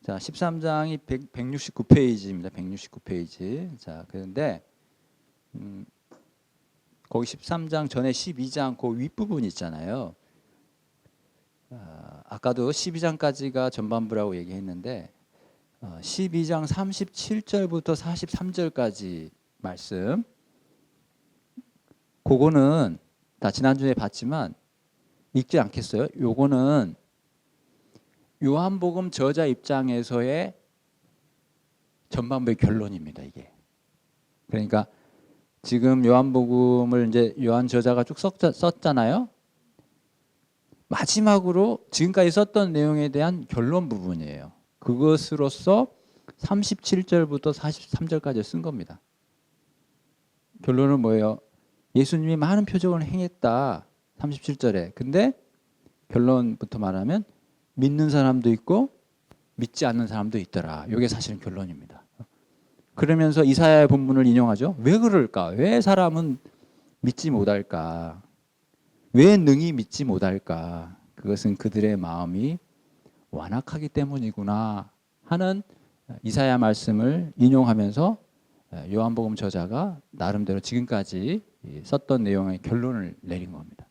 자, 13장이 169페이지입니다. 169페이지. 자, 그런데 거기 13장 전에 12장 그 윗부분 있잖아요. 아까도 12장까지가 전반부라고 얘기했는데 12장 37절부터 43절까지 말씀, 그거는 다 지난주에 봤지만 읽지 않겠어요? 요거는 요한복음 저자 입장에서의 전반부의 결론입니다. 이게. 그러니까 지금 요한복음을 이제 요한 저자가 쭉 썼잖아요. 마지막으로 지금까지 썼던 내용에 대한 결론 부분이에요. 그것으로서 37절부터 43절까지 쓴 겁니다. 결론은 뭐예요? 예수님이 많은 표적을 행했다. 37절에. 근데 결론부터 말하면 믿는 사람도 있고 믿지 않는 사람도 있더라. 이게 사실은 결론입니다. 그러면서 이사야의 본문을 인용하죠. 왜 그럴까? 왜 사람은 믿지 못할까? 왜 능히 믿지 못할까? 그것은 그들의 마음이 완악하기 때문이구나 하는 이사야 말씀을 인용하면서 요한복음 저자가 나름대로 지금까지 썼던 내용의 결론을 내린 겁니다.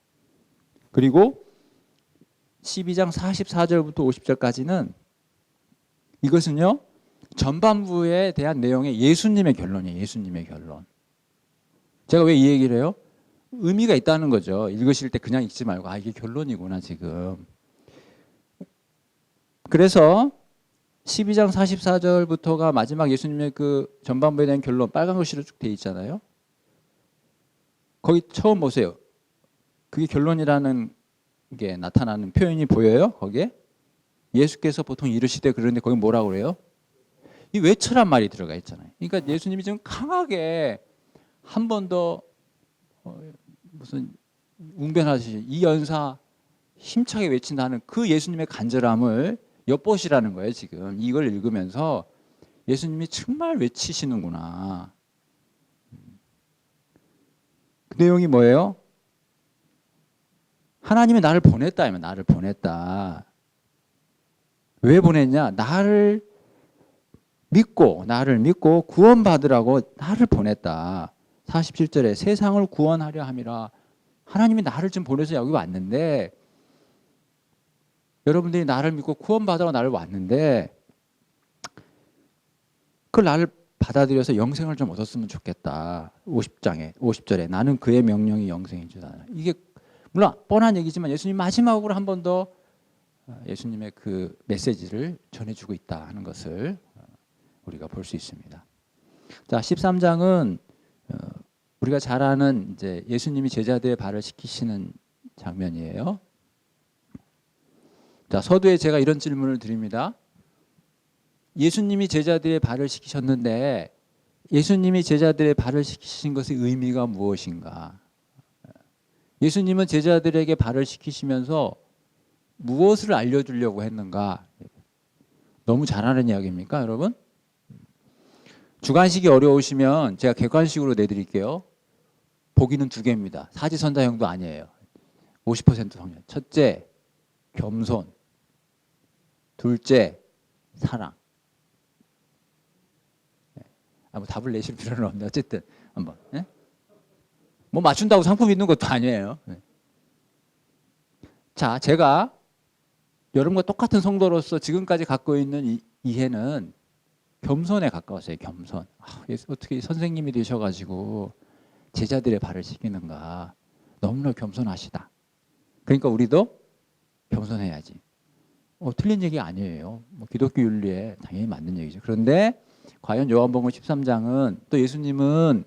그리고 12장 44절부터 50절까지는 이것은요, 전반부에 대한 내용의 예수님의 결론이에요. 예수님의 결론. 제가 왜 이 얘기를 해요? 의미가 있다는 거죠. 읽으실 때 그냥 읽지 말고 이게 결론이구나 지금. 그래서 12장 44절부터가 마지막 예수님의 그 전반부에 대한 결론, 빨간 글씨로 쭉 돼 있잖아요. 거기 처음 보세요. 그게 결론이라는 게 나타나는 표현이 보여요? 거기에? 예수께서 보통 이르시되, 그러는데 거기 뭐라고 그래요? 이 외쳐란 말이 들어가 있잖아요. 그러니까 예수님이 지금 강하게 한 번 더 무슨 웅변하듯이 이 연사 힘차게 외친다는 그 예수님의 간절함을 엿보시라는 거예요. 지금 이걸 읽으면서 예수님이 정말 외치시는구나. 그 내용이 뭐예요? 하나님이 나를 보냈다. 나를 보냈다. 왜 보냈냐? 나를 믿고 구원받으라고 나를 보냈다. 47절에 세상을 구원하려 함이라. 하나님이 나를 좀 보내서 여기 왔는데, 여러분들이 나를 믿고 구원받으라고 나를 왔는데, 그걸 나를 받아들여서 영생을 좀 얻었으면 좋겠다. 50절에 나는 그의 명령이 영생인 줄 알아. 이게 물론 뻔한 얘기지만 예수님 마지막으로 한 번 더 예수님의 그 메시지를 전해주고 있다 하는 것을 우리가 볼 수 있습니다. 자, 13장은 우리가 잘 아는 이제 예수님이 제자들의 발을 씻기시는 장면이에요. 자, 서두에 제가 이런 질문을 드립니다. 예수님이 제자들의 발을 씻기셨는데 예수님이 제자들의 발을 씻기신 것의 의미가 무엇인가? 예수님은 제자들에게 발을 씻기시면서 무엇을 알려주려고 했는가? 너무 잘하는 이야기입니까, 여러분? 주관식이 어려우시면 제가 객관식으로 내드릴게요. 보기는 두 개입니다. 사지선다형도 아니에요. 50% 확률. 첫째, 겸손. 둘째, 사랑. 뭐 답을 내실 필요는 없는데 어쨌든 한번. 뭐 맞춘다고 상품 있는 것도 아니에요. 자, 제가 여러분과 똑같은 성도로서 지금까지 갖고 있는 이 이해는 겸손에 가까웠어요. 겸손. 어떻게 선생님이 되셔가지고 제자들의 발을 씻기는가. 너무나 겸손하시다. 그러니까 우리도 겸손해야지. 틀린 얘기 아니에요. 뭐 기독교 윤리에 당연히 맞는 얘기죠. 그런데 과연 요한복음 13장은 또 예수님은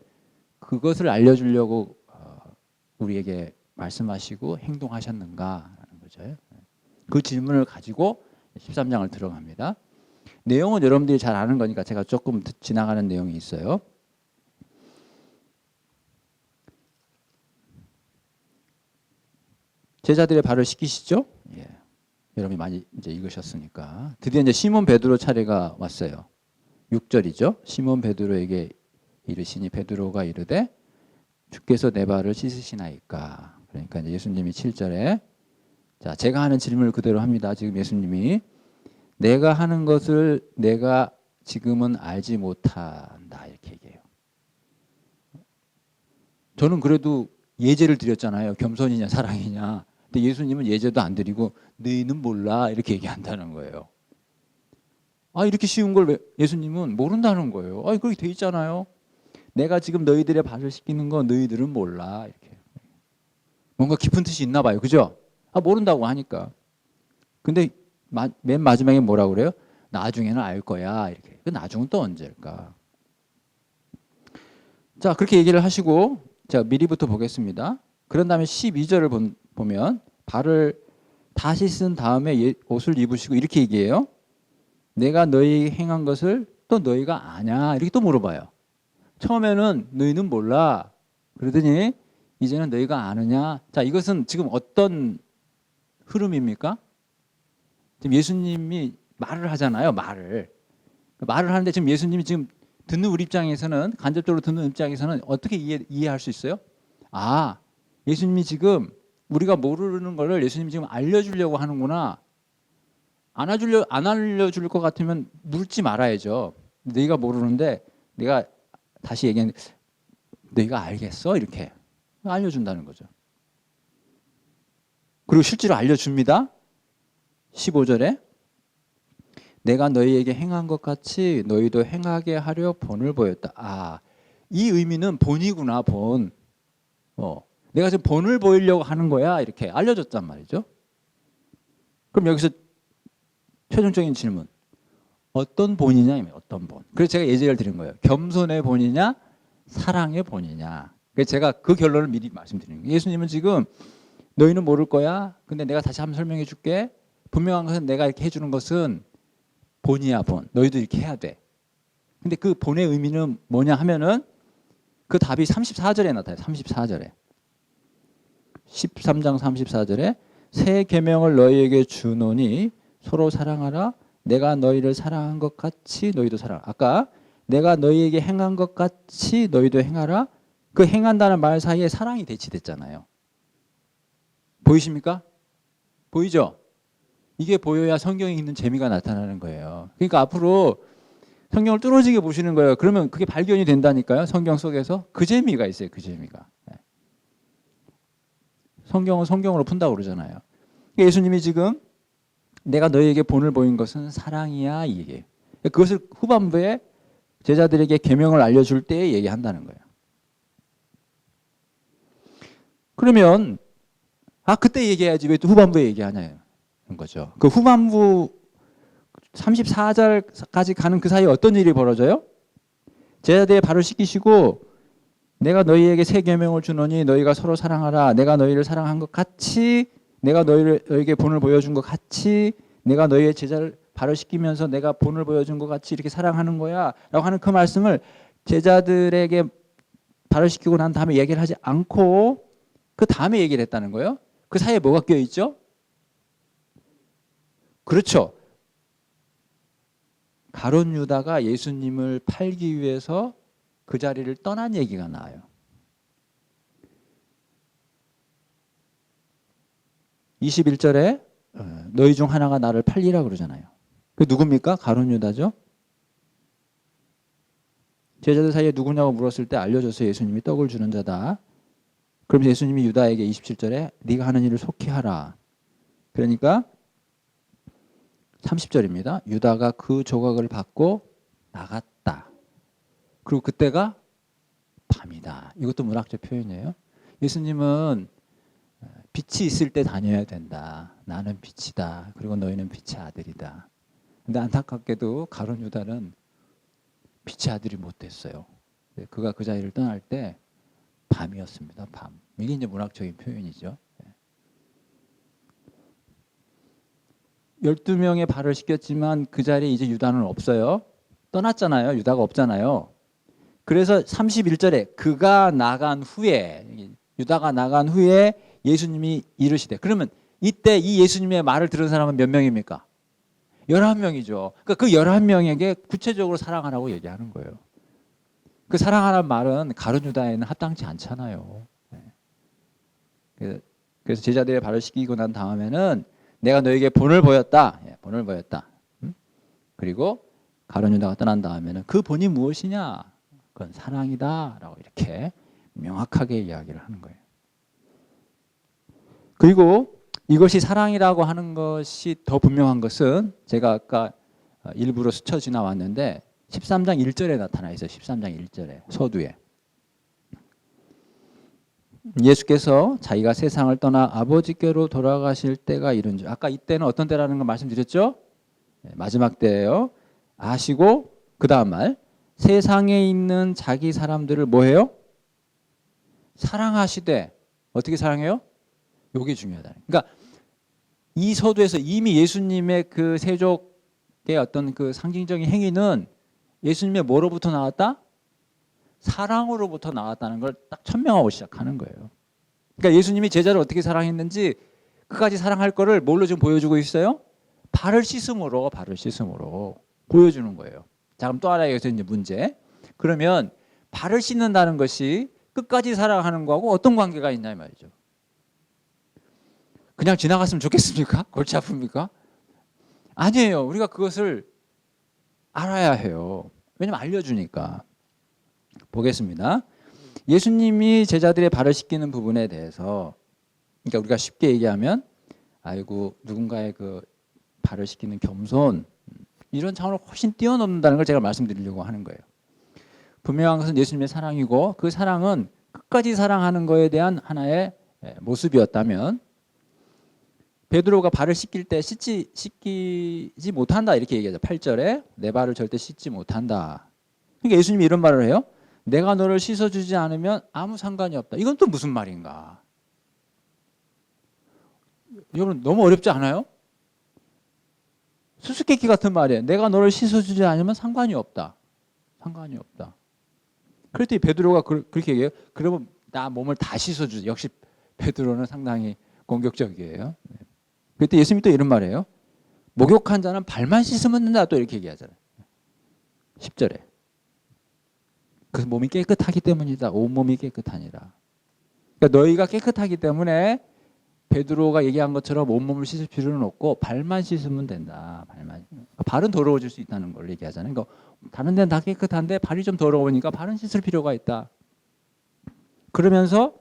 그것을 알려주려고 우리에게 말씀하시고 행동하셨는가라는 거죠. 그 질문을 가지고 13장을 들어갑니다. 내용은 여러분들이 잘 아는 거니까 제가 조금 지나가는 내용이 있어요. 제자들의 발을 씻기시죠? 예. 여러분이 많이 이제 읽으셨으니까. 드디어 이제 시몬 베드로 차례가 왔어요. 6절이죠. 시몬 베드로에게 이르시니 베드로가 이르되 주께서 내 발을 씻으시나이까. 그러니까 이제 예수님이 7절에 자, 제가 하는 질문을 그대로 합니다. 지금 예수님이 내가 하는 것을 내가 지금은 알지 못한다 이렇게 얘기해요. 저는 그래도 예제를 드렸잖아요. 겸손이냐 사랑이냐. 근데 예수님은 예제도 안 드리고 너희는 몰라 이렇게 얘기한다는 거예요. 아 이렇게 쉬운 걸 왜 예수님은 모른다는 거예요. 아 그렇게 돼 있잖아요. 내가 지금 너희들의 발을 씻기는 거 너희들은 몰라 이렇게. 뭔가 깊은 뜻이 있나 봐요. 그죠? 아 모른다고 하니까. 근데 맨 마지막에 뭐라고 그래요? 나중에는 알 거야 이렇게. 그 나중은 또 언제일까? 자 그렇게 얘기를 하시고 자 미리부터 보겠습니다. 그런 다음에 12절을 보면 발을 다시 쓴 다음에 옷을 입으시고 이렇게 얘기해요. 내가 너희 행한 것을 또 너희가 아냐 이렇게 또 물어봐요. 처음에는 너희는 몰라 그러더니 이제는 너희가 아느냐. 자 이것은 지금 어떤 흐름입니까? 지금 예수님이 말을 하잖아요. 말을 하는데 지금 예수님이 지금 듣는 우리 입장에서는 간접적으로 듣는 입장에서는 어떻게 이해할 수 있어요? 아 예수님이 지금 우리가 모르는 거를 예수님이 지금 알려주려고 하는구나. 안 알려줄 것 같으면 묻지 말아야죠. 너희가 모르는데 내가 다시 얘기했는데 너희가 알겠어? 이렇게 알려준다는 거죠. 그리고 실제로 알려줍니다. 15절에 내가 너희에게 행한 것 같이 너희도 행하게 하려 본을 보였다. 아, 이 의미는 본이구나, 본. 내가 지금 본을 보이려고 하는 거야. 이렇게 알려줬단 말이죠. 그럼 여기서 최종적인 질문. 어떤 본이냐? 어떤 본. 그래서 제가 예제를 드린 거예요. 겸손의 본이냐? 사랑의 본이냐? 그래서 제가 그 결론을 미리 말씀드리는 거예요. 예수님은 지금 너희는 모를 거야. 근데 내가 다시 한번 설명해 줄게. 분명한 것은 내가 이렇게 해주는 것은 본이야, 본. 너희도 이렇게 해야 돼. 근데 그 본의 의미는 뭐냐 하면은 그 답이 34절에 나타나요. 34절에. 13장 34절에 새 계명을 너희에게 주노니 서로 사랑하라. 내가 너희를 사랑한 것 같이 너희도 사랑하라. 아까 내가 너희에게 행한 것 같이 너희도 행하라. 그 행한다는 말 사이에 사랑이 대치됐잖아요. 보이십니까? 보이죠? 이게 보여야 성경에 있는 재미가 나타나는 거예요. 그러니까 앞으로 성경을 뚫어지게 보시는 거예요. 그러면 그게 발견이 된다니까요. 성경 속에서. 그 재미가 있어요. 그 재미가. 성경은 성경으로 푼다고 그러잖아요. 예수님이 지금 내가 너희에게 본을 보인 것은 사랑이야 이 얘기예요. 그것을 후반부에 제자들에게 계명을 알려줄 때 얘기한다는 거예요. 그러면 그때 얘기해야지 왜 또 후반부에 얘기하냐는 거죠. 그 후반부 34절까지 가는 그 사이에 어떤 일이 벌어져요? 제자들의 발을 씻기시고 내가 너희에게 새 계명을 주노니 너희가 서로 사랑하라. 내가 너희를 사랑한 것 같이 내가 너희에게 본을 보여준 것 같이 내가 너희의 제자를 발을 씻기면서 내가 본을 보여준 것 같이 이렇게 사랑하는 거야 라고 하는 그 말씀을 제자들에게 발을 씻기고 난 다음에 얘기를 하지 않고 그 다음에 얘기를 했다는 거예요. 그 사이에 뭐가 껴있죠? 그렇죠. 가룟 유다가 예수님을 팔기 위해서 그 자리를 떠난 얘기가 나와요. 21절에 너희 중 하나가 나를 팔리라 그러잖아요. 그 누굽니까? 가룟 유다죠. 제자들 사이에 누구냐고 물었을 때 알려줘서 예수님이 떡을 주는 자다. 그러면서 예수님이 유다에게 27절에 네가 하는 일을 속히 하라. 그러니까 30절입니다. 유다가 그 조각을 받고 나갔다. 그리고 그때가 밤이다. 이것도 문학적 표현이에요. 예수님은 빛이 있을 때 다녀야 된다. 나는 빛이다. 그리고 너희는 빛의 아들이다. 근데 안타깝게도 가룟 유다는 빛의 아들이 못 됐어요. 그가 그 자리를 떠날 때 밤이었습니다. 밤. 이게 이제 문학적인 표현이죠. 12명의 발을 씻겼지만 그 자리에 이제 유다는 없어요. 떠났잖아요. 유다가 없잖아요. 그래서 31절에 그가 나간 후에 유다가 나간 후에 예수님이 이르시되 그러면 이때 이 예수님의 말을 들은 사람은 몇 명입니까? 11명이죠. 그러니까 그 11명에게 구체적으로 사랑하라고 얘기하는 거예요. 그 사랑하라는 말은 가룟 유다에는 합당치 않잖아요. 그래서 제자들의 발을 씻기고 난 다음에는 내가 너에게 본을 보였다. 본을 보였다. 그리고 가룟 유다가 떠난 다음에는 그 본이 무엇이냐? 그건 사랑이다라고 이렇게 명확하게 이야기를 하는 거예요. 그리고 이것이 사랑이라고 하는 것이 더 분명한 것은 제가 아까 일부러 스쳐 지나왔는데 13장 1절에 나타나 있어요. 13장 1절에 서두에. 예수께서 자기가 세상을 떠나 아버지께로 돌아가실 때가 이른 줄. 아까 이때는 어떤 때라는 걸 말씀드렸죠? 마지막 때예요. 아시고 그 다음 말 세상에 있는 자기 사람들을 뭐해요? 사랑하시되. 어떻게 사랑해요? 이게 중요하다. 그러니까 이 서두에서 이미 예수님의 그 세족의 어떤 그 상징적인 행위는 예수님의 뭐로부터 나왔다? 사랑으로부터 나왔다는 걸 딱 천명하고 시작하는 거예요. 그러니까 예수님이 제자를 어떻게 사랑했는지 끝까지 사랑할 거를 뭘로 지금 보여주고 있어요? 발을 씻음으로 보여주는 거예요. 자, 그럼 또 하나 여기서 이제 문제. 그러면 발을 씻는다는 것이 끝까지 사랑하는 거하고 어떤 관계가 있냐 이 말이죠. 그냥 지나갔으면 좋겠습니까? 골치 아픕니까? 아니에요. 우리가 그것을 알아야 해요. 왜냐면 알려주니까. 보겠습니다. 예수님이 제자들의 발을 씻기는 부분에 대해서, 그러니까 우리가 쉽게 얘기하면 아이고 누군가의 그 발을 씻기는 겸손, 이런 차원을 훨씬 뛰어넘는다는 걸 제가 말씀드리려고 하는 거예요. 분명한 것은 예수님의 사랑이고 그 사랑은 끝까지 사랑하는 것에 대한 하나의 모습이었다면 베드로가 발을 씻길 때 씻기지 못한다 이렇게 얘기하죠. 8절에 내 발을 절대 씻지 못한다. 그러니까 예수님이 이런 말을 해요. 내가 너를 씻어주지 않으면 아무 상관이 없다. 이건 또 무슨 말인가? 여러분 너무 어렵지 않아요? 수수께끼 같은 말이에요. 내가 너를 씻어주지 않으면 상관이 없다. 상관이 없다. 그랬더니 베드로가 그렇게 얘기해요. 그러면 나 몸을 다 씻어주지. 역시 베드로는 상당히 공격적이에요. 그때 예수님이 또 이런 말이에요. 목욕한 자는 발만 씻으면 된다. 또 이렇게 얘기하잖아요. 10절에. 그 몸이 깨끗하기 때문이다. 온몸이 깨끗하니라. 그러니까 너희가 깨끗하기 때문에 베드로가 얘기한 것처럼 온몸을 씻을 필요는 없고 발만 씻으면 된다. 발은 더러워질 수 있다는 걸 얘기하잖아요. 그러니까 다른 데는 다 깨끗한데 발이 좀 더러우니까 발은 씻을 필요가 있다. 그러면서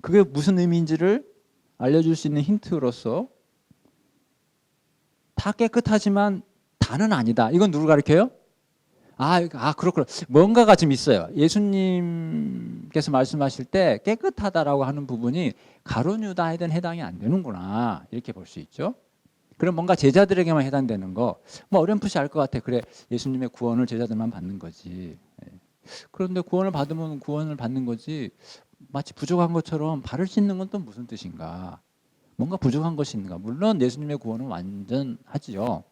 그게 무슨 의미인지를 알려줄 수 있는 힌트로서 다 깨끗하지만 다는 아니다. 이건 누굴 가르쳐요? 그렇구나. 뭔가가 좀 있어요. 예수님께서 말씀하실 때 깨끗하다라고 하는 부분이 가룟 유다에는 해당이 안 되는구나. 이렇게 볼 수 있죠. 그럼 뭔가 제자들에게만 해당되는 거, 뭐 어렴풋이 알 것 같아. 그래, 예수님의 구원을 제자들만 받는 거지. 그런데 구원을 받으면 구원을 받는 거지. 마치 부족한 것처럼 발을 씻는 건 또 무슨 뜻인가? 뭔가 부족한 것이 있는가? 물론 예수님의 구원은 완전하지요.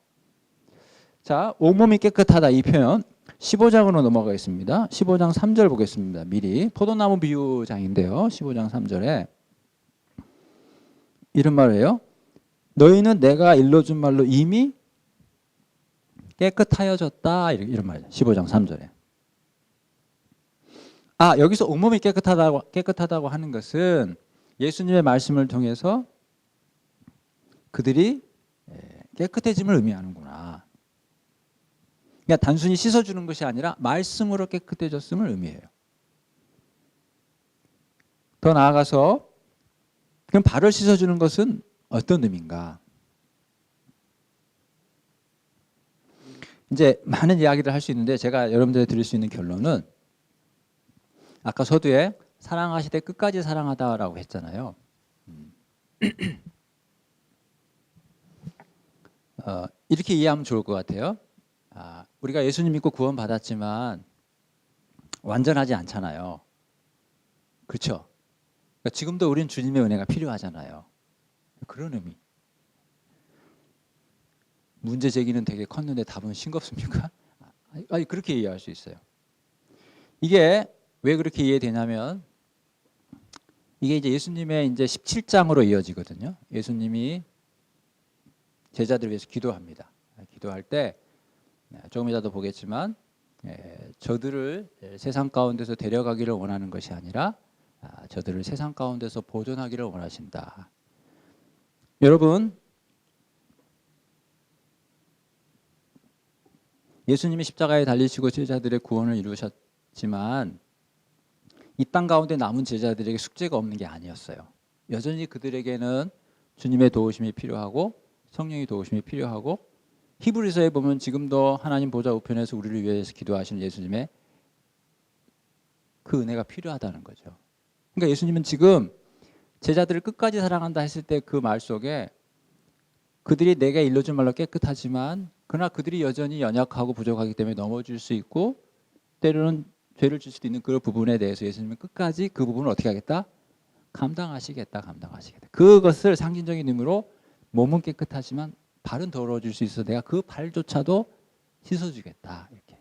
자, 온몸이 깨끗하다 이 표현 15장으로 넘어가겠습니다. 15장 3절 보겠습니다. 미리 포도나무 비유장인데요. 15장 3절에 이런 말이에요. 너희는 내가 일러준 말로 이미 깨끗하여졌다. 이런 말이에요. 15장 3절에. 여기서 온몸이 깨끗하다고 하는 것은 예수님의 말씀을 통해서 그들이 깨끗해짐을 의미하는구나. 그러니까 단순히 씻어주는 것이 아니라 말씀으로 깨끗해졌음을 의미해요. 더 나아가서 그럼 발을 씻어주는 것은 어떤 의미인가? 이제 많은 이야기를 할 수 있는데 제가 여러분들에게 드릴 수 있는 결론은 아까 서두에 사랑하시되 끝까지 사랑하다라고 했잖아요. 이렇게 이해하면 좋을 것 같아요. 우리가 예수님 믿고 구원 받았지만 완전하지 않잖아요. 그렇죠? 그러니까 지금도 우리는 주님의 은혜가 필요하잖아요. 그런 의미. 문제 제기는 되게 컸는데 답은 싱겁습니까? 그렇게 이해할 수 있어요. 이게 왜 그렇게 이해되냐면 이게 이제 예수님의 이제 17장으로 이어지거든요. 예수님이 제자들을 위해서 기도합니다. 기도할 때 조금 이따도 보겠지만 저들을 세상 가운데서 데려가기를 원하는 것이 아니라 저들을 세상 가운데서 보존하기를 원하신다. 여러분 예수님이 십자가에 달리시고 제자들의 구원을 이루셨지만 이 땅 가운데 남은 제자들에게 숙제가 없는 게 아니었어요. 여전히 그들에게는 주님의 도우심이 필요하고 성령의 도우심이 필요하고 히브리서에 보면 지금도 하나님 보좌 우편에서 우리를 위해서 기도하시는 예수님의 그 은혜가 필요하다는 거죠. 그러니까 예수님은 지금 제자들을 끝까지 사랑한다 했을 때 그 말 속에 그들이 내게 일러준 말로 깨끗하지만 그러나 그들이 여전히 연약하고 부족하기 때문에 넘어질 수 있고 때로는 죄를 질 수도 있는 그 부분에 대해서 예수님은 끝까지 그 부분을 어떻게 하겠다? 감당하시겠다. 그것을 상징적인 의미로 몸은 깨끗하지만 발은 더러워질 수 있어서 내가 그 발조차도 씻어주겠다. 이렇게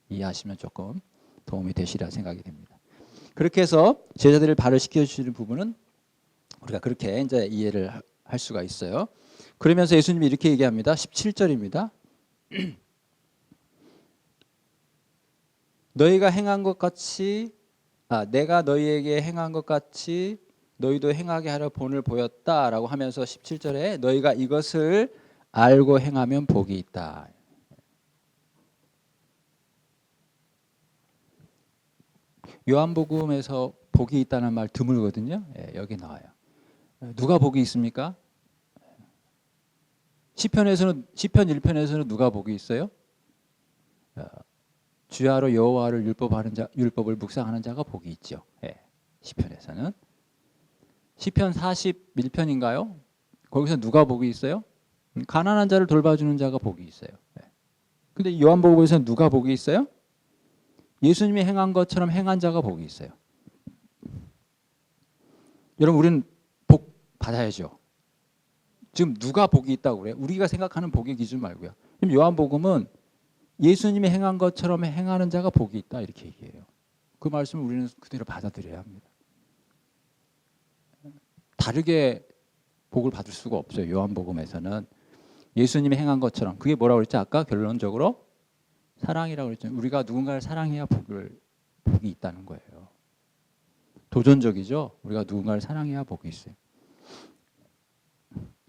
이해하시면 조금 도움이 되시리라 생각이 됩니다. 그렇게 해서 제자들을 발을 씻겨주시는 부분은 우리가 그렇게 이제 이해를 할 수가 있어요. 그러면서 예수님이 이렇게 얘기합니다. 17절입니다. 너희가 행한 것 같이 내가 너희에게 행한 것 같이 너희도 행하게 하려 본을 보였다라고 하면서 17절에 너희가 이것을 알고 행하면 복이 있다. 요한복음에서 복이 있다는 말 드물거든요. 여기 나와요. 누가 복이 있습니까? 시편 1편에서는 누가 복이 있어요? 주야로 여호와를 율법을 묵상하는 자가 복이 있죠. 시편에서는. 시편 41편인가요? 거기서 누가 복이 있어요? 가난한 자를 돌봐주는 자가 복이 있어요. 근데 요한복음에서는 누가 복이 있어요? 예수님이 행한 것처럼 행한 자가 복이 있어요. 여러분 우리는 복 받아야죠. 지금 누가 복이 있다고 그래요? 우리가 생각하는 복의 기준 말고요. 그럼 요한복음은 예수님이 행한 것처럼 행하는 자가 복이 있다 이렇게 얘기해요. 그 말씀을 우리는 그대로 받아들여야 합니다. 다르게 복을 받을 수가 없어요. 요한복음에서는 예수님이 행한 것처럼 그게 뭐라고 그랬죠? 아까 결론적으로 사랑이라고 그랬죠. 우리가 누군가를 사랑해야 복이 있다는 거예요. 도전적이죠. 우리가 누군가를 사랑해야 복이 있어요.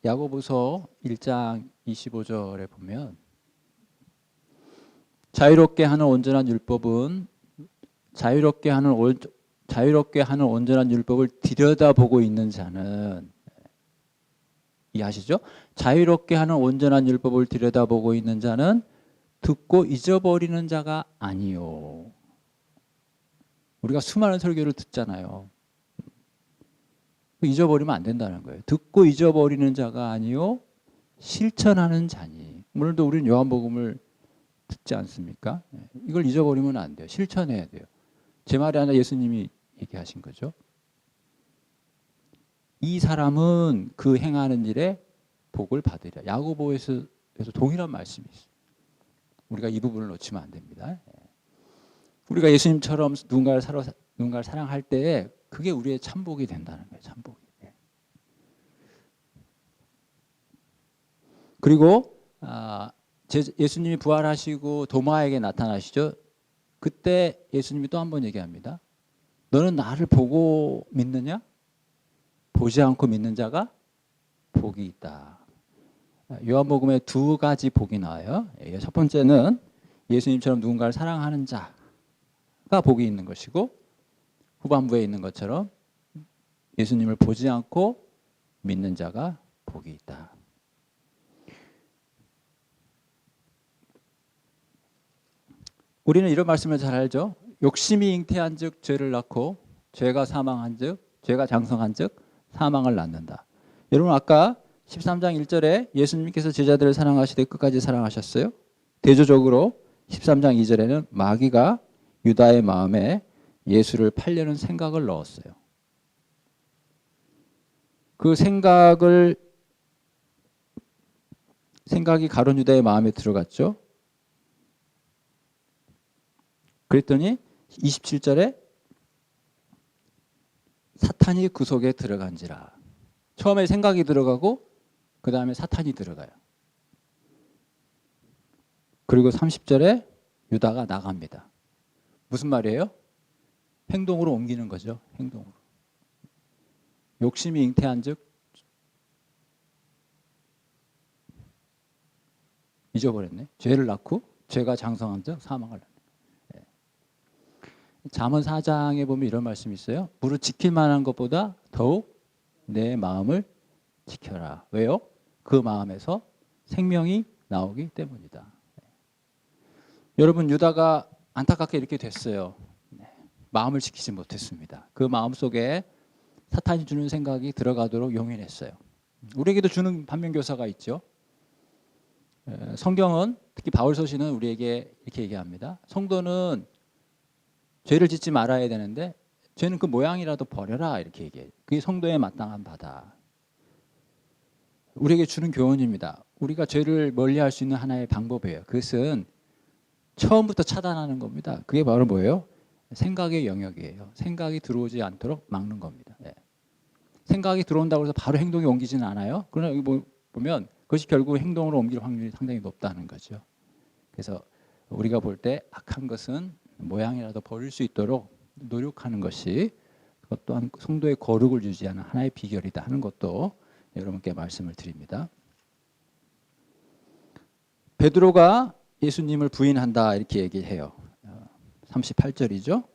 야고보서 1장 25절에 보면 자유롭게 하는 온전한 율법은 자유롭게 하는 온전한 율법을 들여다보고 있는 자는 이해하시죠? 자유롭게 하는 온전한 율법을 들여다보고 있는 자는 듣고 잊어버리는 자가 아니요. 우리가 수많은 설교를 듣잖아요. 잊어버리면 안 된다는 거예요. 듣고 잊어버리는 자가 아니요 실천하는 자니. 오늘도 우리는 요한복음을 듣지 않습니까? 이걸 잊어버리면 안 돼요. 실천해야 돼요. 제 말이 아니라 예수님이 얘기하신 거죠. 이 사람은 그 행하는 일에 복을 받으리라. 야고보에서 동일한 말씀이 있어요. 우리가 이 부분을 놓치면 안 됩니다. 우리가 예수님처럼 누군가를 사랑할 때에 그게 우리의 참복이 된다는 거예요. 참복이. 그리고 예수님이 부활하시고 도마에게 나타나시죠. 그때 예수님이 또 한 번 얘기합니다. 너는 나를 보고 믿느냐? 보지 않고 믿는 자가 복이 있다. 요한복음에 두 가지 복이 나와요. 첫 번째는 예수님처럼 누군가를 사랑하는 자가 복이 있는 것이고 후반부에 있는 것처럼 예수님을 보지 않고 믿는 자가 복이 있다. 우리는 이런 말씀을 잘 알죠. 욕심이 잉태한 즉 죄를 낳고 죄가 사망한 즉 죄가 장성한 즉 사망을 낳는다. 여러분 아까 13장 1절에 예수님께서 제자들을 사랑하시되 끝까지 사랑하셨어요. 대조적으로 13장 2절에는 마귀가 유다의 마음에 예수를 팔려는 생각을 넣었어요. 그 생각이 가룟 유다의 마음에 들어갔죠. 그랬더니 27절에 사탄이 그 속에 들어간지라. 처음에 생각이 들어가고 그 다음에 사탄이 들어가요. 그리고 30절에 유다가 나갑니다. 무슨 말이에요? 행동으로 옮기는 거죠. 행동으로. 욕심이 잉태한 즉 잊어버렸네. 죄를 낳고 죄가 장성함정 사망을. 잠언 4장에 보면 이런 말씀이 있어요. 무릇 지킬 만한 것보다 더욱 내 마음을 지켜라. 왜요? 그 마음에서 생명이 나오기 때문이다. 여러분, 유다가 안타깝게 이렇게 됐어요. 마음을 지키지 못했습니다. 그 마음 속에 사탄이 주는 생각이 들어가도록 용인했어요. 우리에게도 주는 반면교사가 있죠. 성경은, 특히 바울서신은 우리에게 이렇게 얘기합니다. 성도는 죄를 짓지 말아야 되는데 죄는 그 모양이라도 버려라, 이렇게 얘기해요. 그게 성도의 마땅한 바다. 우리에게 주는 교훈입니다. 우리가 죄를 멀리할 수 있는 하나의 방법이에요. 그것은 처음부터 차단하는 겁니다. 그게 바로 뭐예요? 생각의 영역이에요. 생각이 들어오지 않도록 막는 겁니다. 생각이 들어온다고 해서 바로 행동에 옮기지는 않아요. 그러나 여기 보면 그것이 결국 행동으로 옮길 확률이 상당히 높다는 거죠. 그래서 우리가 볼 때 악한 것은 모양이라도 버릴 수 있도록 노력하는 것이, 그것 또한 성도의 거룩을 유지하는 하나의 비결이다 하는 것도 여러분께 말씀을 드립니다. 베드로가 예수님을 부인한다, 이렇게 얘기해요. 38절이죠.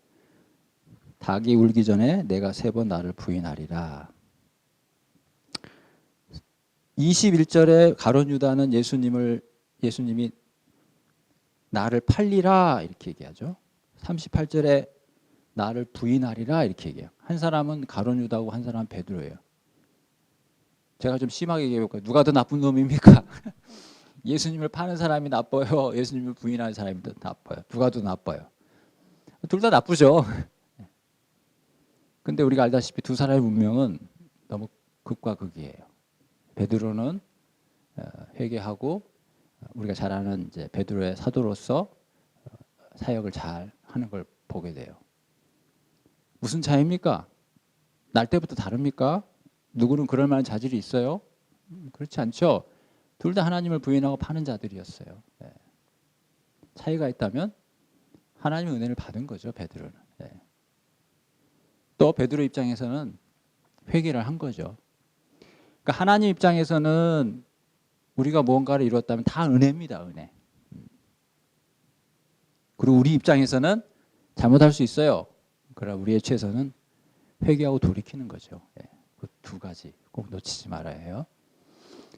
닭이 울기 전에 내가 3번 나를 부인하리라. 21절에 가룟 유다는 예수님이 나를 팔리라, 이렇게 얘기하죠. 38절에 나를 부인하리라, 이렇게 얘기해요. 한 사람은 가룟 유다고 한 사람은 베드로예요. 제가 좀 심하게 얘기해볼까요? 누가 더 나쁜 놈입니까? 예수님을 파는 사람이 나빠요? 예수님을 부인하는 사람이 더 나빠요? 누가 더 나빠요? 둘 다 나쁘죠. 근데 우리가 알다시피 두 사람의 운명은 너무 극과 극이에요. 베드로는 회개하고, 우리가 잘 아는 이제 베드로의 사도로서 사역을 잘 하는 걸 보게 돼요. 무슨 차이입니까? 날 때부터 다릅니까? 누구는 그럴 만한 자질이 있어요? 그렇지 않죠. 둘 다 하나님을 부인하고 파는 자들이었어요. 차이가 있다면 하나님의 은혜를 받은 거죠, 베드로는. 또 베드로 입장에서는 회개를 한 거죠. 그러니까 하나님 입장에서는 우리가 무언가를 이루었다면 다 은혜입니다, 은혜. 그리고 우리 입장에서는 잘못할 수 있어요. 그러나 우리의 최선은 회개하고 돌이키는 거죠. 그 두 가지 꼭 놓치지 말아야 해요.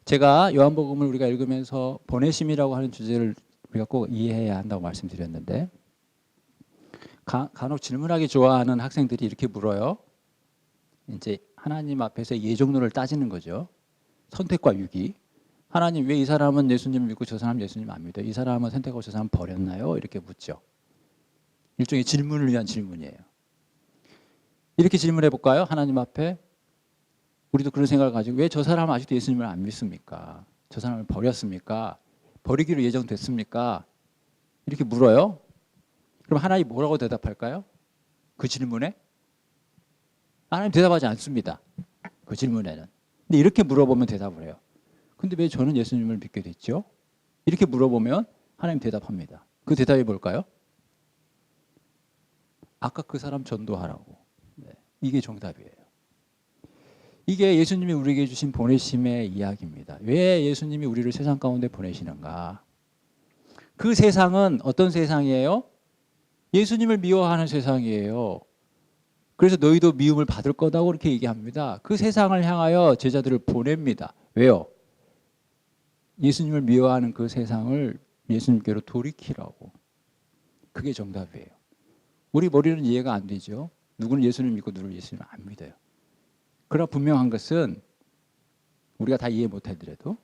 제가 요한복음을 우리가 읽으면서 보내심이라고 하는 주제를 우리가 꼭 이해해야 한다고 말씀드렸는데, 간혹 질문하기 좋아하는 학생들이 이렇게 물어요. 이제 하나님 앞에서 예정론을 따지는 거죠. 선택과 유기. 하나님, 왜 이 사람은 예수님 믿고 저 사람은 예수님 안 믿어요? 이 사람은 선택하고 저 사람은 버렸나요? 이렇게 묻죠. 일종의 질문을 위한 질문이에요. 이렇게 질문해 볼까요? 하나님 앞에 우리도 그런 생각을 가지고, 왜 저 사람은 아직도 예수님을 안 믿습니까? 저 사람을 버렸습니까? 버리기로 예정됐습니까? 이렇게 물어요. 그럼 하나님 뭐라고 대답할까요? 그 질문에? 하나님 대답하지 않습니다. 그 질문에는. 근데 이렇게 물어보면 대답을 해요. 근데 왜 저는 예수님을 믿게 됐죠? 이렇게 물어보면 하나님 대답합니다. 그 대답이 뭘까요? 아까 그 사람 전도하라고. 이게 정답이에요. 이게 예수님이 우리에게 주신 보내심의 이야기입니다. 왜 예수님이 우리를 세상 가운데 보내시는가? 그 세상은 어떤 세상이에요? 예수님을 미워하는 세상이에요. 그래서 너희도 미움을 받을 거다고 그렇게 얘기합니다. 그 세상을 향하여 제자들을 보냅니다. 왜요? 예수님을 미워하는 그 세상을 예수님께로 돌이키라고. 그게 정답이에요. 우리 머리는 이해가 안 되죠. 누구는 예수님을 믿고 누구는 예수님을 안 믿어요. 그러나 분명한 것은, 우리가 다 이해 못 하더라도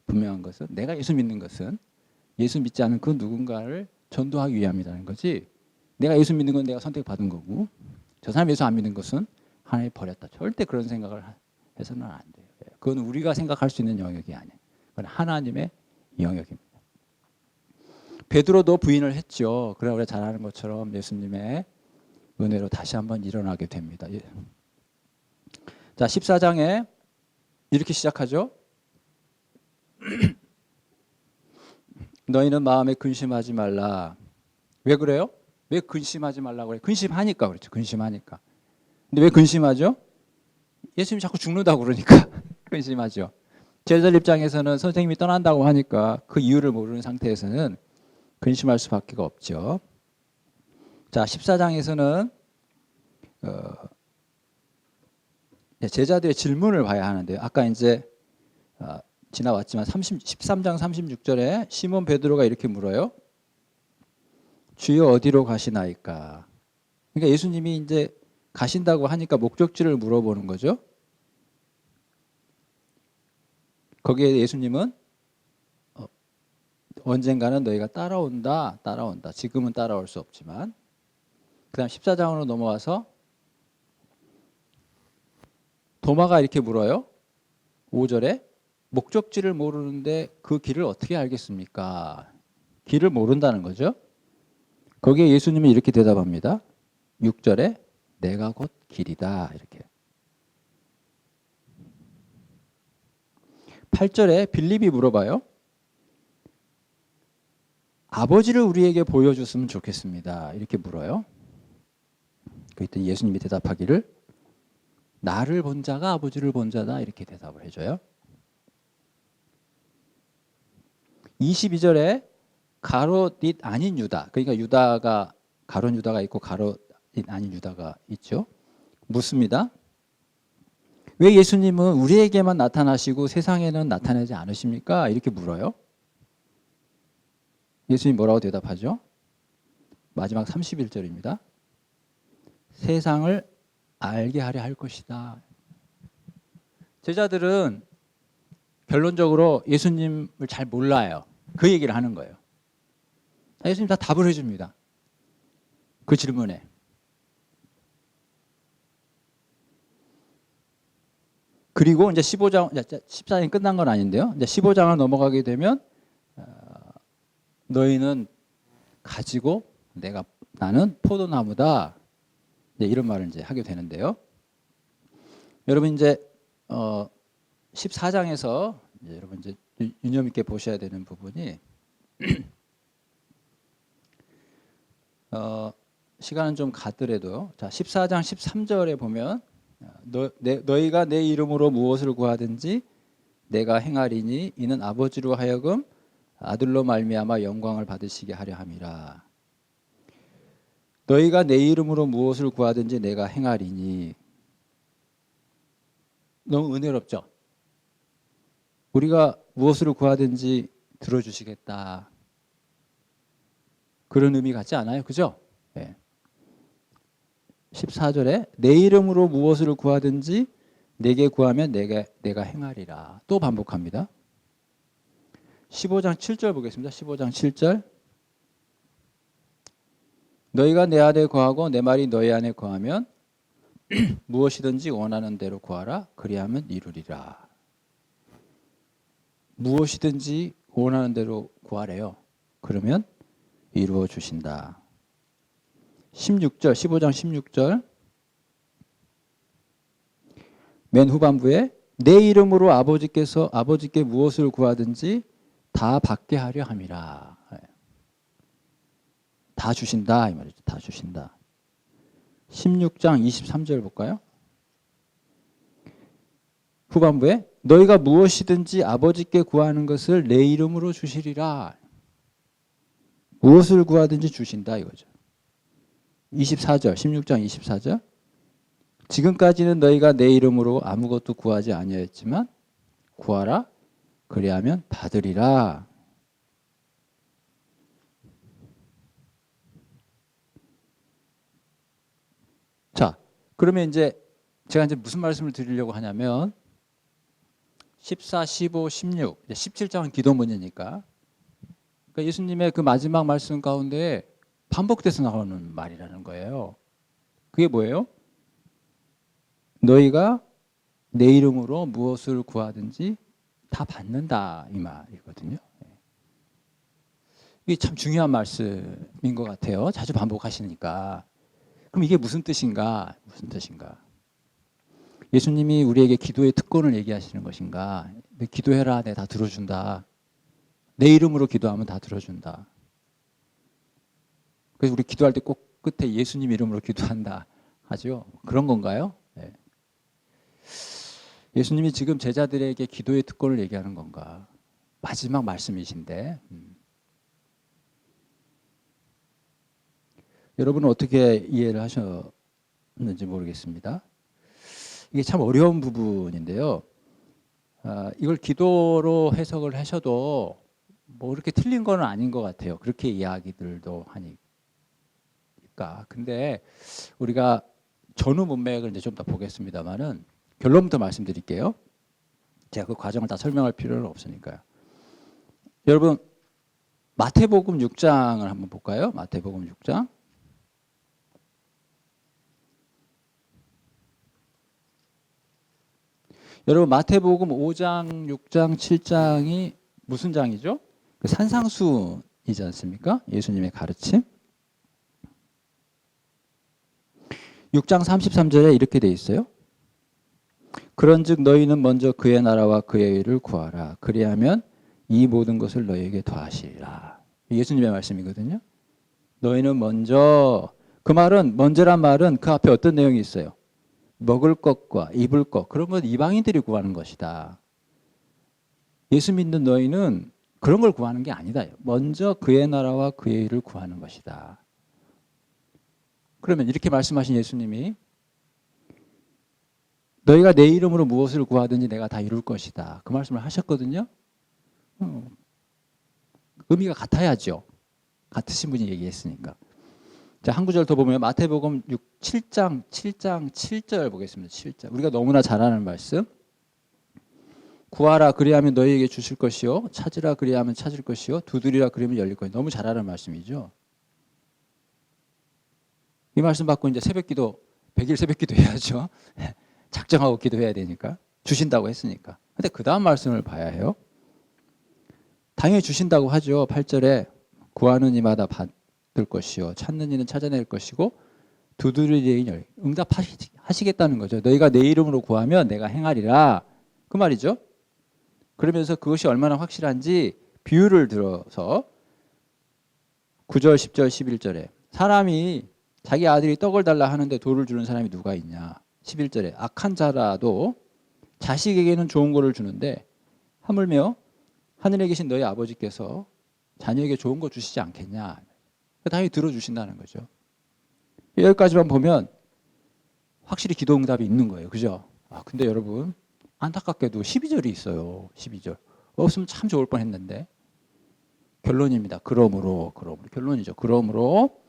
분명한 것은, 내가 예수 믿는 것은 예수 믿지 않은 그 누군가를 전도하기 위함이라는 거지, 내가 예수 믿는 건 내가 선택받은 거고 저 사람 예수 안 믿는 것은 하나님이 버렸다. 절대 그런 생각을 해서는 안 돼요. 그건 우리가 생각할 수 있는 영역이 아니에요. 그건 하나님의 영역입니다. 베드로도 부인을 했죠. 그러나 우리가 잘 아는 것처럼 예수님의 은혜로 다시 한번 일어나게 됩니다. 자, 14장에 이렇게 시작하죠. 너희는 마음에 근심하지 말라. 왜 그래요? 왜 근심하지 말라고 그래요? 근심하니까 그렇죠. 근심하니까. 근데 왜 근심하죠? 예수님이 자꾸 죽는다고 그러니까 근심하죠. 제자들 입장에서는 선생님이 떠난다고 하니까 그 이유를 모르는 상태에서는 근심할 수밖에 없죠. 자, 14장에서는 제자들의 질문을 봐야 하는데요. 아까 이제 지나왔지만 13장 36절에 시몬 베드로가 이렇게 물어요. 주여 어디로 가시나이까? 그러니까 예수님이 이제 가신다고 하니까 목적지를 물어보는 거죠. 거기에 예수님은 언젠가는 너희가 따라온다. 지금은 따라올 수 없지만. 그 다음 14장으로 넘어와서 도마가 이렇게 물어요. 5절에 목적지를 모르는데 그 길을 어떻게 알겠습니까? 길을 모른다는 거죠. 거기에 예수님이 이렇게 대답합니다. 6절에 내가 곧 길이다. 이렇게. 8절에 빌립이 물어봐요. 아버지를 우리에게 보여줬으면 좋겠습니다. 이렇게 물어요. 그랬더니 예수님이 대답하기를 나를 본 자가 아버지를 본 자다. 이렇게 대답을 해줘요. 22절에 가롯 아닌 유다. 그러니까 유다가 가롯 유다가 있고 가롯 아닌 유다가 있죠. 묻습니다. 왜 예수님은 우리에게만 나타나시고 세상에는 나타나지 않으십니까? 이렇게 물어요. 예수님 뭐라고 대답하죠? 마지막 31절입니다. 세상을 알게 하려 할 것이다. 제자들은 결론적으로 예수님을 잘 몰라요. 그 얘기를 하는 거예요. 예수님 다 답을 해줍니다. 그 질문에. 그리고 이제 14장이 끝난 건 아닌데요. 이제 15장을 넘어가게 되면 너희는 가지고 나는 포도나무다. 이제 이런 말을 이제 하게 되는데요. 여러분 이제 14장에서 이제 여러분 이제 유념 있게 보셔야 되는 부분이 시간은 좀 가더라도 자 14장 13절에 보면 너희가 내 이름으로 무엇을 구하든지 내가 행하리니 이는 아버지로 하여금 아들로 말미암아 영광을 받으시게 하려 함이라. 너희가 내 이름으로 무엇을 구하든지 내가 행하리니. 너무 은혜롭죠? 우리가 무엇을 구하든지 들어주시겠다. 그런 의미 같지 않아요? 그죠? 네. 14절에 내 이름으로 무엇을 구하든지 내게 구하면 내가 행하리라. 또 반복합니다. 15장 7절 보겠습니다. 15장 7절. 너희가 내 안에 거하고 내 말이 너희 안에 거하면 무엇이든지 원하는 대로 구하라. 그리하면 이루리라. 무엇이든지 원하는 대로 구하래요. 그러면 이루어 주신다. 16절, 15장 16절. 맨 후반부에 내 이름으로 아버지께 무엇을 구하든지 다 받게 하려 함이라. 다 주신다 이 말이죠. 다 주신다. 16장 23절 볼까요? 후반부에 너희가 무엇이든지 아버지께 구하는 것을 내 이름으로 주시리라. 무엇을 구하든지 주신다 이거죠. 24절, 16장 24절. 지금까지는 너희가 내 이름으로 아무것도 구하지 아니하였지만 구하라. 그리하면 받으리라. 자, 그러면 이제 제가 이제 무슨 말씀을 드리려고 하냐면 14, 15, 16, 17장은 기도문이니까 그러니까 예수님의 그 마지막 말씀 가운데 반복돼서 나오는 말이라는 거예요. 그게 뭐예요? 너희가 내 이름으로 무엇을 구하든지 다 받는다 이 말이거든요. 이게 참 중요한 말씀인 것 같아요. 자주 반복하시니까. 그럼 이게 무슨 뜻인가? 무슨 뜻인가? 예수님이 우리에게 기도의 특권을 얘기하시는 것인가? 기도해라, 내가 다 들어준다. 내 이름으로 기도하면 다 들어준다. 그래서 우리 기도할 때 꼭 끝에 예수님 이름으로 기도한다 하죠. 그런 건가요? 네. 예수님이 지금 제자들에게 기도의 특권을 얘기하는 건가? 마지막 말씀이신데. 여러분은 어떻게 이해를 하셨는지 모르겠습니다. 이게 참 어려운 부분인데요. 이걸 기도로 해석을 하셔도 뭐 그렇게 틀린 건 아닌 것 같아요. 그렇게 이야기들도 하니까. 근데 우리가 전후 문맥을 이제 좀 더 보겠습니다만은 결론부터 말씀드릴게요. 제가 그 과정을 다 설명할 필요는 없으니까요. 여러분 마태복음 6장을 한번 볼까요? 마태복음 6장. 여러분 마태복음 5장, 6장, 7장이 무슨 장이죠? 그 산상수이지 않습니까? 예수님의 가르침. 6장 33절에 이렇게 돼 있어요. 그런즉 너희는 먼저 그의 나라와 그의 의를 구하라. 그리하면 이 모든 것을 너희에게 더하시리라. 예수님의 말씀이거든요. 너희는 먼저, 그 말은 먼저란 말은 그 앞에 어떤 내용이 있어요? 먹을 것과 입을 것, 그런 건 이방인들이 구하는 것이다. 예수 믿는 너희는 그런 걸 구하는 게 아니다. 먼저 그의 나라와 그의 의를 구하는 것이다. 그러면 이렇게 말씀하신 예수님이 너희가 내 이름으로 무엇을 구하든지 내가 다 이룰 것이다. 그 말씀을 하셨거든요. 의미가 같아야죠. 같으신 분이 얘기했으니까. 자, 한 구절 더 보면 마태복음 7장 7절 보겠습니다. 7절. 우리가 너무나 잘 아는 말씀. 구하라 그리하면 너희에게 주실 것이요. 찾으라 그리하면 찾을 것이요. 두드리라 그리하면 열릴 것이요. 너무 잘 아는 말씀이죠. 이 말씀 받고 이제 새벽기도 100일 새벽기도 해야죠. 작정하고 기도해야 되니까. 주신다고 했으니까. 근데 그 다음 말씀을 봐야 해요. 당연히 주신다고 하죠. 8절에 구하는 이마다 받을 것이요. 찾는 이는 찾아낼 것이고 두드리는 이는 응답하시겠다는 거죠. 너희가 내 이름으로 구하면 내가 행하리라. 그 말이죠. 그러면서 그것이 얼마나 확실한지 비유를 들어서 9절, 10절, 11절에 사람이 자기 아들이 떡을 달라 하는데 돌을 주는 사람이 누가 있냐. 11절에 악한 자라도 자식에게는 좋은 거를 주는데 하물며 하늘에 계신 너희 아버지께서 자녀에게 좋은 거 주시지 않겠냐. 당연히 들어주신다는 거죠. 여기까지만 보면 확실히 기도 응답이 있는 거예요. 그죠? 근데 여러분 안타깝게도 12절이 있어요. 12절. 없으면 참 좋을 뻔했는데 결론입니다. 그러므로 결론이죠. 그러므로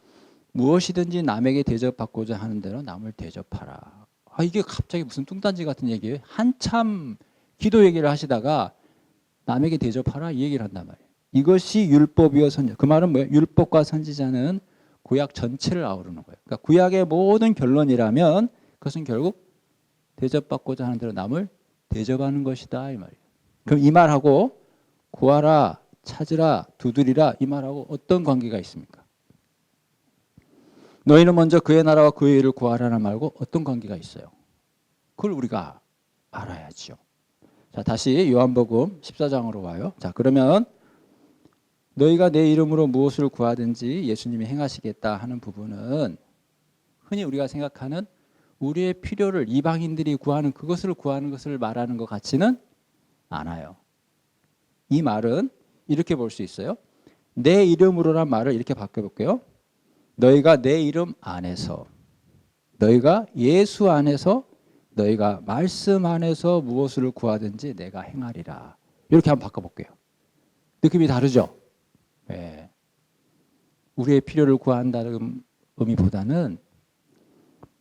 무엇이든지 남에게 대접받고자 하는 대로 남을 대접하라. 이게 갑자기 무슨 뚱딴지 같은 얘기예요. 한참 기도 얘기를 하시다가 남에게 대접하라 이 얘기를 한단 말이에요. 이것이 율법이요 선지자. 그 말은 뭐예요? 율법과 선지자는 구약 전체를 아우르는 거예요. 그러니까 구약의 모든 결론이라면 그것은 결국 대접받고자 하는 대로 남을 대접하는 것이다 이 말이에요. 그럼 이 말하고 구하라, 찾으라, 두드리라 이 말하고 어떤 관계가 있습니까? 너희는 먼저 그의 나라와 그의 의를 구하라는 말고 어떤 관계가 있어요? 그걸 우리가 알아야죠. 자, 다시 요한복음 14장으로 와요. 자, 그러면 너희가 내 이름으로 무엇을 구하든지 예수님이 행하시겠다 하는 부분은 흔히 우리가 생각하는 우리의 필요를 이방인들이 구하는 그것을 구하는 것을 말하는 것 같지는 않아요. 이 말은 이렇게 볼 수 있어요. 내 이름으로란 말을 이렇게 바꿔볼게요. 너희가 내 이름 안에서, 너희가 예수 안에서, 너희가 말씀 안에서 무엇을 구하든지 내가 행하리라. 이렇게 한번 바꿔볼게요. 느낌이 다르죠? 네. 우리의 필요를 구한다는 의미보다는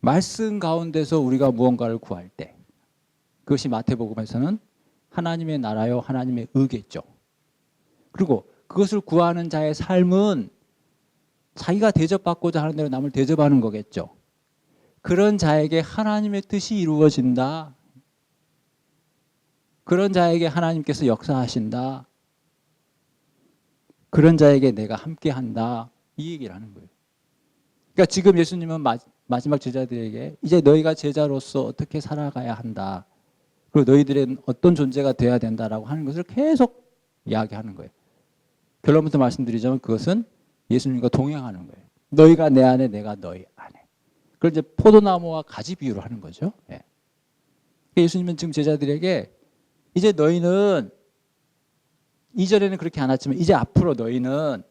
말씀 가운데서 우리가 무언가를 구할 때 그것이 마태복음에서는 하나님의 나라요 하나님의 의겠죠. 그리고 그것을 구하는 자의 삶은 자기가 대접받고자 하는 대로 남을 대접하는 거겠죠. 그런 자에게 하나님의 뜻이 이루어진다. 그런 자에게 하나님께서 역사하신다. 그런 자에게 내가 함께한다. 이 얘기를 하는 거예요. 그러니까 지금 예수님은 마지막 제자들에게 이제 너희가 제자로서 어떻게 살아가야 한다. 그리고 너희들은 어떤 존재가 돼야 된다라고 하는 것을 계속 이야기하는 거예요. 결론부터 말씀드리자면 그것은 예수님과 동행하는 거예요. 너희가 내 안에 내가 너희 안에. 그걸 이제 포도나무와 가지 비유로 하는 거죠. 예. 예수님은 지금 제자들에게 이제 너희는 이전에는 그렇게 안 했지만 이제 앞으로 너희는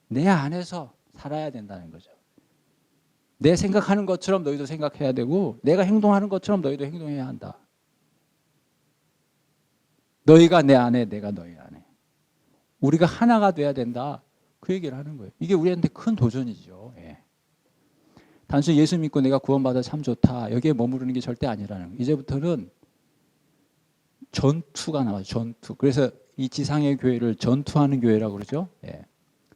내 안에서 살아야 된다는 거죠. 내 생각하는 것처럼 너희도 생각해야 되고 내가 행동하는 것처럼 너희도 행동해야 한다. 너희가 내 안에, 내가 너희 안에. 우리가 하나가 돼야 된다. 그 얘기를 하는 거예요. 이게 우리한테 큰 도전이죠. 예. 단순히 예수 믿고 내가 구원받아 참 좋다. 여기에 머무르는 게 절대 아니라는 거예요. 이제부터는 전투가 나와요. 전투. 그래서 이 지상의 교회를 전투하는 교회라고 그러죠. 예.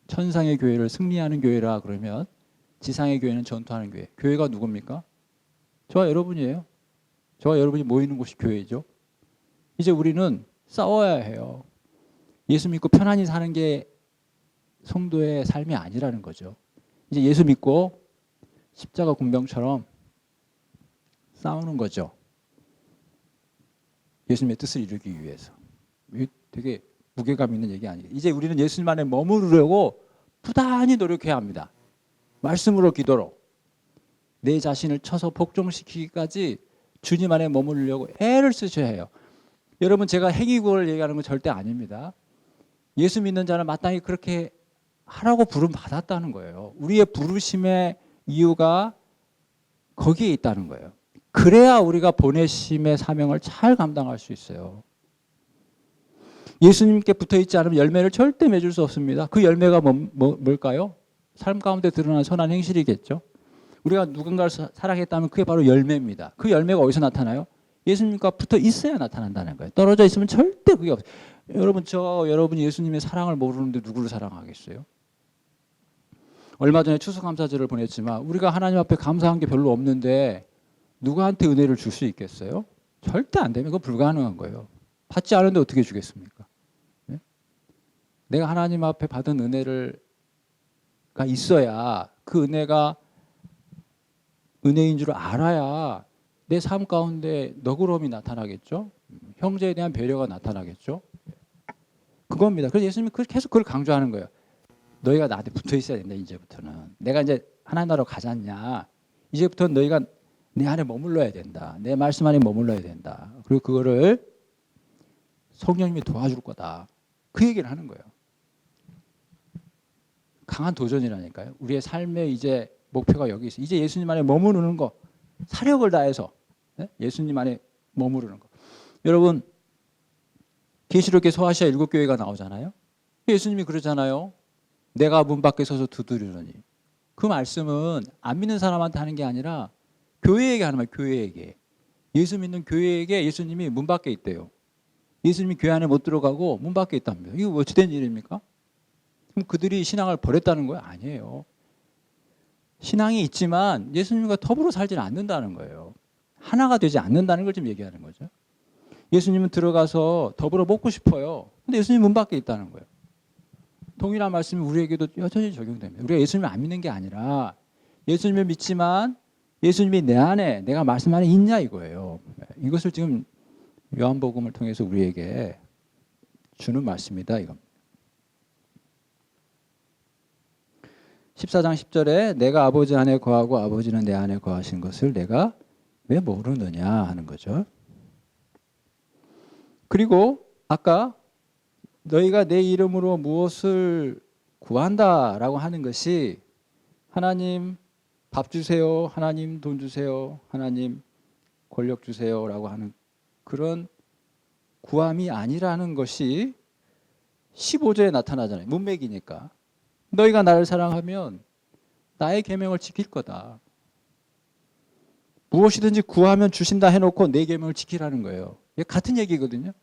천상의 교회를 승리하는 교회라 그러면 지상의 교회는 전투하는 교회. 교회가 누굽니까? 저와 여러분이에요. 저와 여러분이 모이는 곳이 교회죠. 이제 우리는 싸워야 해요. 예수 믿고 편안히 사는 게 성도의 삶이 아니라는 거죠. 이제 예수 믿고 십자가 군병처럼 싸우는 거죠. 예수님의 뜻을 이루기 위해서. 이게 되게 무게감 있는 얘기 아니에요. 이제 우리는 예수님 안에 머무르려고 부단히 노력해야 합니다. 말씀으로 기도로 내 자신을 쳐서 복종시키기까지 주님 안에 머무르려고 애를 쓰셔야 해요. 여러분, 제가 행위구원을 얘기하는 건 절대 아닙니다. 예수 믿는 자는 마땅히 그렇게 하라고 부름 받았다는 거예요. 우리의 부르심의 이유가 거기에 있다는 거예요. 그래야 우리가 보내심의 사명을 잘 감당할 수 있어요. 예수님께 붙어있지 않으면 열매를 절대 맺을 수 없습니다. 그 열매가 뭘까요? 삶 가운데 드러난 선한 행실이겠죠. 우리가 누군가를 사랑했다면 그게 바로 열매입니다. 그 열매가 어디서 나타나요? 예수님과 붙어 있어야 나타난다는 거예요. 떨어져 있으면 절대 그게 없어요. 여러분이 예수님의 사랑을 모르는데 누구를 사랑하겠어요? 얼마 전에 추수감사절을 보냈지만 우리가 하나님 앞에 감사한 게 별로 없는데 누구한테 은혜를 줄 수 있겠어요? 절대 안 되면 그건 불가능한 거예요. 받지 않은데 어떻게 주겠습니까? 네? 내가 하나님 앞에 받은 은혜가 있어야 그 은혜가 은혜인 줄 알아야 내 삶 가운데 너그러움이 나타나겠죠. 형제에 대한 배려가 나타나겠죠. 그겁니다. 그래서 예수님이 계속 그걸 강조하는 거예요. 너희가 나한테 붙어 있어야 된다. 이제부터는 내가 이제 하나님 나라로 가잖냐. 이제부터는 너희가 내 안에 머물러야 된다. 내 말씀 안에 머물러야 된다. 그리고 그거를 성령님이 도와줄 거다. 그 얘기를 하는 거예요. 강한 도전이라니까요. 우리의 삶의 이제 목표가 여기 있어요. 이제 예수님 안에 머무르는 거, 사력을 다해서 예수님 안에 머무르는 거. 여러분, 계시록에 소아시아 7교회가 나오잖아요. 예수님이 그러잖아요. 내가 문 밖에 서서 두드리노니. 그 말씀은 안 믿는 사람한테 하는 게 아니라 교회에게 하는 말이에요. 교회에게. 예수 믿는 교회에게 예수님이 문 밖에 있대요. 예수님이 교회 안에 못 들어가고 문 밖에 있답니다. 이거 어찌 된 일입니까? 그럼 그들이 신앙을 버렸다는 거예요? 아니에요. 신앙이 있지만 예수님과 더불어 살지는 않는다는 거예요. 하나가 되지 않는다는 걸 좀 얘기하는 거죠. 예수님은 들어가서 더불어 먹고 싶어요. 근데 예수님 문 밖에 있다는 거예요. 동일한 말씀이 우리에게도 여전히 적용됩니다. 우리가 예수님을 안 믿는 게 아니라 예수님을 믿지만 예수님이 내 안에, 내가 말씀 안에 있냐 이거예요. 이것을 지금 요한복음을 통해서 우리에게 주는 말씀이다 이겁니다. 14장 10절에 내가 아버지 안에 거하고 아버지는 내 안에 거하신 것을 내가 왜 모르느냐 하는 거죠. 그리고 아까 너희가 내 이름으로 무엇을 구한다라고 하는 것이 하나님 밥 주세요, 하나님 돈 주세요, 하나님 권력 주세요라고 하는 그런 구함이 아니라는 것이 15절에 나타나잖아요. 문맥이니까. 너희가 나를 사랑하면 나의 계명을 지킬 거다. 무엇이든지 구하면 주신다 해놓고 내 계명을 지키라는 거예요. 이게 같은 얘기거든요.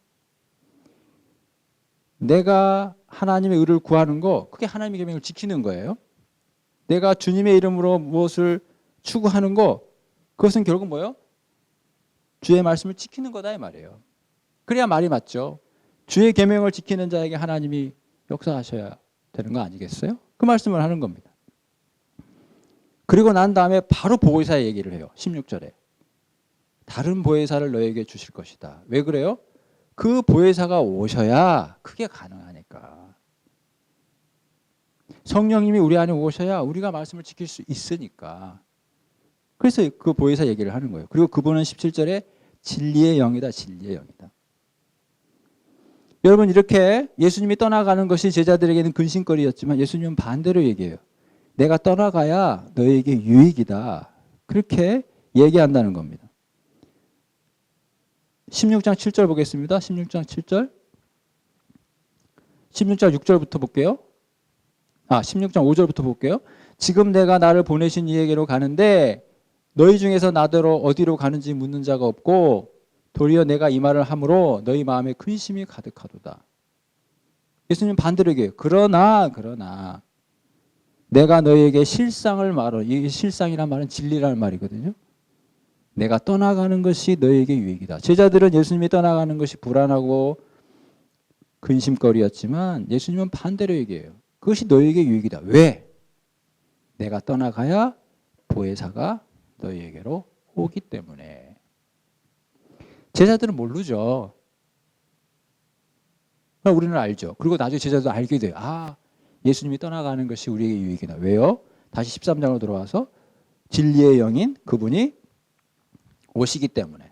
내가 하나님의 의를 구하는 거, 그게 하나님의 계명을 지키는 거예요. 내가 주님의 이름으로 무엇을 추구하는 거, 그것은 결국 뭐예요? 주의 말씀을 지키는 거다 이 말이에요. 그래야 말이 맞죠. 주의 계명을 지키는 자에게 하나님이 역사하셔야 되는 거 아니겠어요? 그 말씀을 하는 겁니다. 그리고 난 다음에 바로 보혜사의 얘기를 해요. 16절에. 다른 보혜사를 너에게 주실 것이다. 왜 그래요? 그 보혜사가 오셔야 그게 가능하니까. 성령님이 우리 안에 오셔야 우리가 말씀을 지킬 수 있으니까. 그래서 그 보혜사 얘기를 하는 거예요. 그리고 그분은 17절에 진리의 영이다. 진리의 영이다. 여러분, 이렇게 예수님이 떠나가는 것이 제자들에게는 근심거리였지만 예수님은 반대로 얘기해요. 내가 떠나가야 너에게 유익이다. 그렇게 얘기한다는 겁니다. 16장 7절 보겠습니다. 16장 7절. 16장 6절부터 볼게요. 16장 5절부터 볼게요. 지금 내가 나를 보내신 이에게로 가는데 너희 중에서 나더러 어디로 가는지 묻는 자가 없고 도리어 내가 이 말을 함으로 너희 마음에 근심이 가득하도다. 예수님 반대로 얘기해요. 그러나 내가 너희에게 실상을 말하. 이 실상이란 말은 진리라는 말이거든요. 내가 떠나가는 것이 너희에게 유익이다. 제자들은 예수님이 떠나가는 것이 불안하고 근심거리였지만 예수님은 반대로 얘기해요. 그것이 너희에게 유익이다. 왜? 내가 떠나가야 보혜사가 너희에게로 오기 때문에. 제자들은 모르죠. 우리는 알죠. 그리고 나중에 제자도 알게 돼요. 예수님이 떠나가는 것이 우리에게 유익이다. 왜요? 다시 13장으로 들어와서 진리의 영인 그분이 오시기 때문에.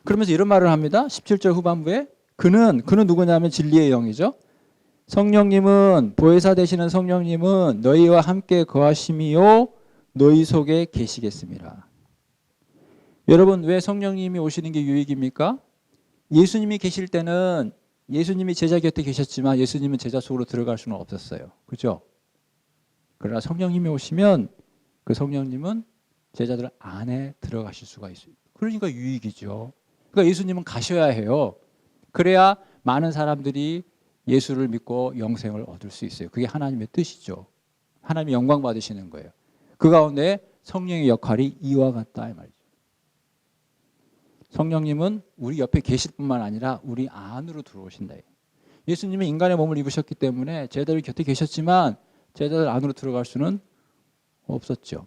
그러면서 이런 말을 합니다. 17절 후반부에 그는 누구냐면 진리의 영이죠. 성령님은 보혜사 되시는 성령님은 너희와 함께 거하심이요 너희 속에 계시겠습니다. 여러분 왜 성령님이 오시는 게 유익입니까? 예수님이 계실 때는 예수님이 제자 곁에 계셨지만 예수님은 제자 속으로 들어갈 수는 없었어요. 그렇죠? 그러나 성령님이 오시면 그 성령님은 제자들 안에 들어가실 수가 있어요. 그러니까 유익이죠. 그러니까 예수님은 가셔야 해요. 그래야 많은 사람들이 예수를 믿고 영생을 얻을 수 있어요. 그게 하나님의 뜻이죠. 하나님이 영광 받으시는 거예요. 그 가운데 성령의 역할이 이와 같다 이 말이죠. 성령님은 우리 옆에 계실 뿐만 아니라 우리 안으로 들어오신다. 예수님은 인간의 몸을 입으셨기 때문에 제자들 곁에 계셨지만 제자들 안으로 들어갈 수는 없었죠.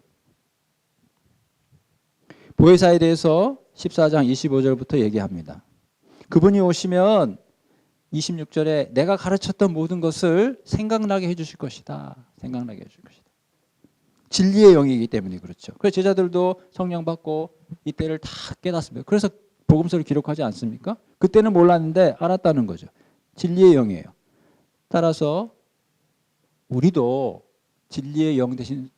보혜사에 대해서 14장 25절부터 얘기합니다. 그분이 오시면 26절에 내가 가르쳤던 모든 것을 생각나게 해주실 것이다. 생각나게 해줄 것이다. 진리의 영이기 때문에 그렇죠. 그래서 제자들도 성령 받고 이때를 다 깨닫습니다. 그래서 복음서를 기록하지 않습니까? 그때는 몰랐는데 알았다는 거죠. 진리의 영이에요. 따라서 우리도 진리의 영 되신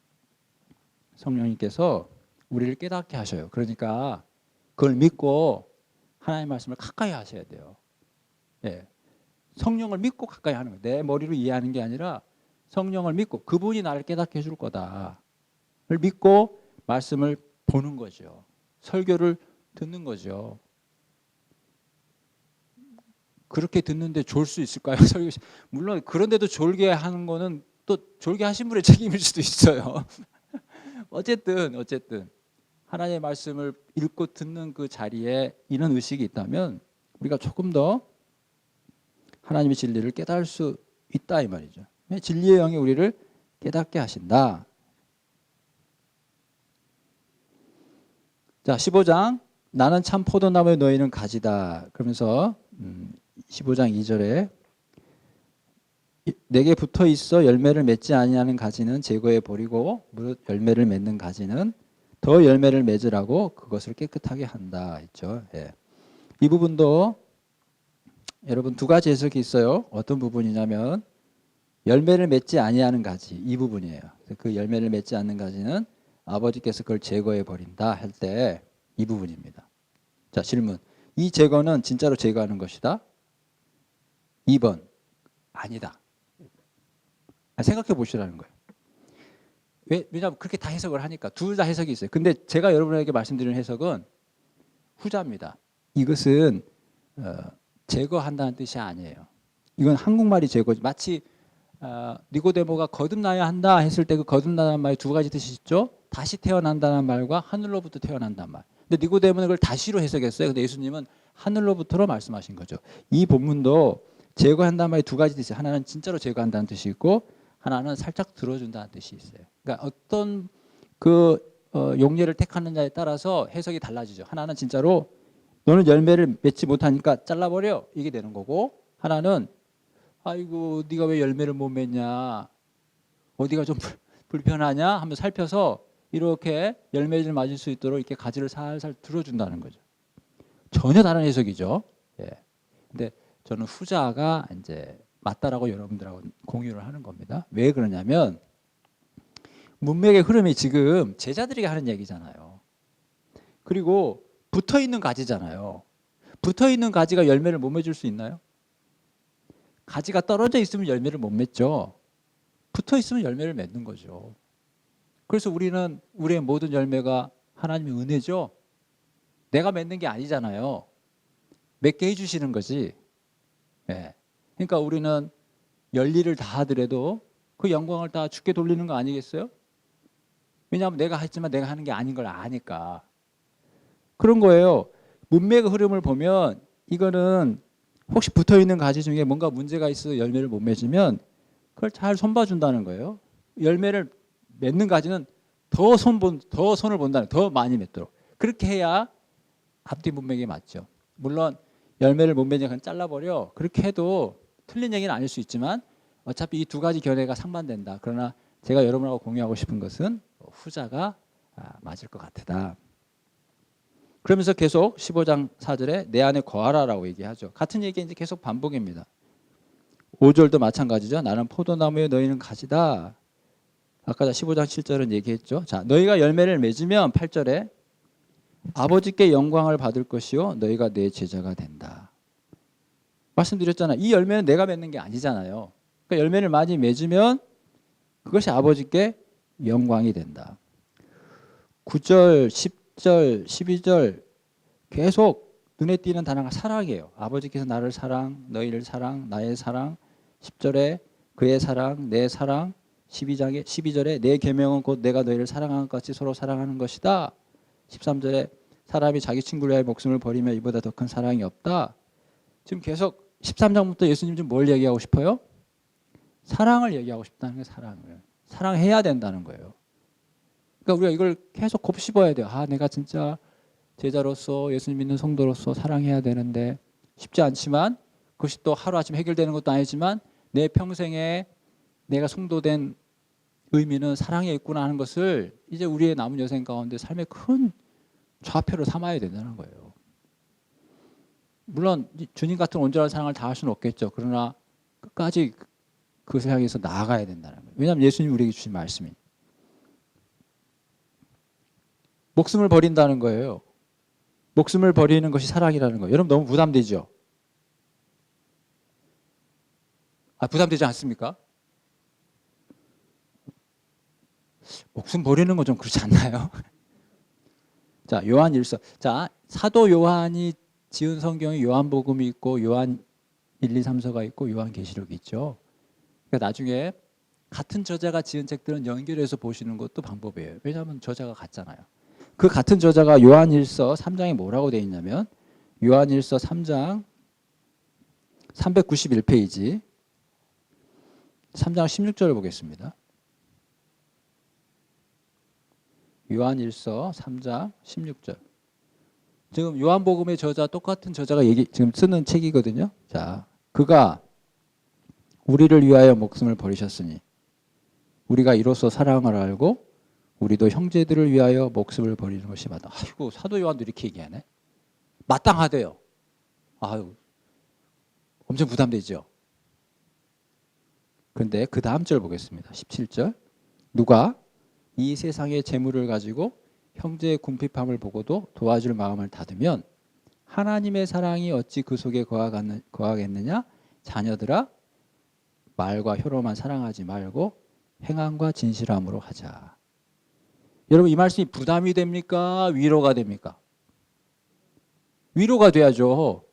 성령님께서 우리를 깨닫게 하셔요. 그러니까 그걸 믿고 하나님의 말씀을 가까이 하셔야 돼요. 예. 성령을 믿고 가까이 하는 거예요. 내 머리로 이해하는 게 아니라 성령을 믿고 그분이 나를 깨닫게 해줄 거다를 믿고 말씀을 보는 거죠. 설교를 듣는 거죠. 그렇게 듣는데 졸 수 있을까요? 물론 그런데도 졸게 하는 거는 또 졸게 하신 분의 책임일 수도 있어요. 어쨌든 하나님의 말씀을 읽고 듣는 그 자리에 이런 의식이 있다면 우리가 조금 더 하나님의 진리를 깨달을 수 있다 이 말이죠. 진리의 영이 우리를 깨닫게 하신다. 자, 15장 나는 참 포도나무에 너희는 가지다. 그러면서 15장 2절에 내게 붙어 있어 열매를 맺지 아니하는 가지는 제거해 버리고 무릇 열매를 맺는 가지는 더 열매를 맺으라고 그것을 깨끗하게 한다 했죠. 예. 이 부분도 여러분 두 가지 해석이 있어요. 어떤 부분이냐면 열매를 맺지 아니하는 가지 이 부분이에요. 그 열매를 맺지 않는 가지는 아버지께서 그걸 제거해 버린다 할 때 이 부분입니다. 자, 질문. 이 제거는 진짜로 제거하는 것이다? 2번 아니다. 생각해 보시라는 거예요. 왜냐하면 그렇게 다 해석을 하니까 둘 다 해석이 있어요. 근데 제가 여러분에게 말씀드리는 해석은 후자입니다. 이것은 제거한다는 뜻이 아니에요. 이건 한국말이 제거지. 마치 니고데모가 거듭나야 한다 했을 때 그 거듭나는 말이 두 가지 뜻이 있죠. 다시 태어난다는 말과 하늘로부터 태어난다는 말. 근데 니고데모는 그걸 다시로 해석했어요. 근데 예수님은 하늘로부터로 말씀하신 거죠. 이 본문도 제거한다는 말이 두 가지 뜻이 있어요. 하나는 진짜로 제거한다는 뜻이 있고 하나는 살짝 들어준다는 뜻이 있어요. 그러니까 어떤 그 용례를 택하느냐에 따라서 해석이 달라지죠. 하나는 진짜로 너는 열매를 맺지 못하니까 잘라버려 이게 되는 거고 하나는 아이고 네가 왜 열매를 못 맺냐 어디가 좀 불편하냐 하면 살펴서 이렇게 열매를 맞을 수 있도록 이렇게 가지를 살살 들어준다는 거죠. 전혀 다른 해석이죠. 예. 근데 저는 후자가 이제 맞다라고 여러분들하고 공유를 하는 겁니다. 왜 그러냐면 문맥의 흐름이 지금 제자들이 하는 얘기잖아요. 그리고 붙어있는 가지잖아요. 붙어있는 가지가 열매를 못 맺을 수 있나요? 가지가 떨어져 있으면 열매를 못 맺죠. 붙어있으면 열매를 맺는 거죠. 그래서 우리는 우리의 모든 열매가 하나님의 은혜죠. 내가 맺는 게 아니잖아요. 맺게 해주시는 거지. 예. 그러니까 우리는 열일을 다 하더라도 그 영광을 다 주께 돌리는 거 아니겠어요? 왜냐하면 내가 했지만 내가 하는 게 아닌 걸 아니까. 그런 거예요. 문맥의 흐름을 보면 이거는 혹시 붙어있는 가지 중에 뭔가 문제가 있어서 열매를 못 맺으면 그걸 잘 손봐준다는 거예요. 열매를 맺는 가지는 더 손을 본다는, 더 많이 맺도록. 그렇게 해야 앞뒤 문맥이 맞죠. 물론 열매를 못 맺으면 그냥 잘라버려. 그렇게 해도 틀린 얘기는 아닐 수 있지만 어차피 이 두 가지 견해가 상반된다. 그러나 제가 여러분하고 공유하고 싶은 것은 후자가 맞을 것 같다. 그러면서 계속 15장 4절에 내 안에 거하라라고 얘기하죠. 같은 얘기 이제 계속 반복입니다. 5절도 마찬가지죠. 나는 포도나무에 너희는 가지다. 아까 15장 7절은 얘기했죠. 자, 너희가 열매를 맺으면 8절에 아버지께 영광을 받을 것이요 너희가 내 제자가 된다. 말씀드렸잖아요. 이 열매는 내가 맺는 게 아니잖아요. 그러니까 열매를 많이 맺으면 그것이 아버지께 영광이 된다. 9절, 10절, 12절 계속 눈에 띄는 단어가 사랑이에요. 아버지께서 나를 사랑, 너희를 사랑, 나의 사랑. 10절에 그의 사랑, 내 사랑. 12절에 내 계명은 곧 내가 너희를 사랑하는 것 같이 서로 사랑하는 것이다. 13절에 사람이 자기 친구를 위하여 목숨을 버리면 이보다 더 큰 사랑이 없다. 지금 계속 13장부터 예수님 좀 뭘 얘기하고 싶어요? 사랑을 얘기하고 싶다는 거예요. 사랑을. 사랑해야 된다는 거예요. 그러니까 우리가 이걸 계속 곱씹어야 돼요. 내가 진짜 제자로서 예수님 믿는 성도로서 사랑해야 되는데 쉽지 않지만 그것이 또 하루아침에 해결되는 것도 아니지만 내 평생에 내가 성도된 의미는 사랑에 있구나 하는 것을 이제 우리의 남은 여생 가운데 삶의 큰 좌표로 삼아야 된다는 거예요. 물론 주님 같은 온전한 사랑을 다 할 수는 없겠죠. 그러나 끝까지 그것을 향해서 나아가야 된다는 거예요. 왜냐하면 예수님이 우리에게 주신 말씀이 목숨을 버린다는 거예요. 목숨을 버리는 것이 사랑이라는 거예요. 여러분 너무 부담되죠? 부담되지 않습니까? 목숨 버리는 건 좀 그렇지 않나요? 자, 요한 1서. 자, 사도 요한이 지은 성경이 요한복음이 있고 요한 1, 2, 3서가 있고 요한계시록이 있죠. 그러니까 나중에 같은 저자가 지은 책들은 연결해서 보시는 것도 방법이에요. 왜냐하면 저자가 같잖아요. 그 같은 저자가 요한 1서 3장에 뭐라고 되어 있냐면 요한 1서 3장 391페이지 3장 16절을 보겠습니다. 요한 1서 3장 16절. 지금 요한복음의 저자 똑같은 저자가 지금 쓰는 책이거든요. 자, 그가 우리를 위하여 목숨을 버리셨으니 우리가 이로써 사랑을 알고 우리도 형제들을 위하여 목숨을 버리는 것이 마땅. 아이고 사도 요한도 이렇게 얘기하네. 마땅하대요. 아유 엄청 부담되죠. 그런데 그 다음 절 보겠습니다. 17절. 누가 이 세상의 재물을 가지고 형제의 궁핍함을 보고도 도와줄 마음을 닫으면 하나님의 사랑이 어찌 그 속에 거하겠느냐? 자녀들아 말과 혀로만 사랑하지 말고 행함과 진실함으로 하자. 여러분 이 말씀이 부담이 됩니까? 위로가 됩니까? 위로가 돼야죠.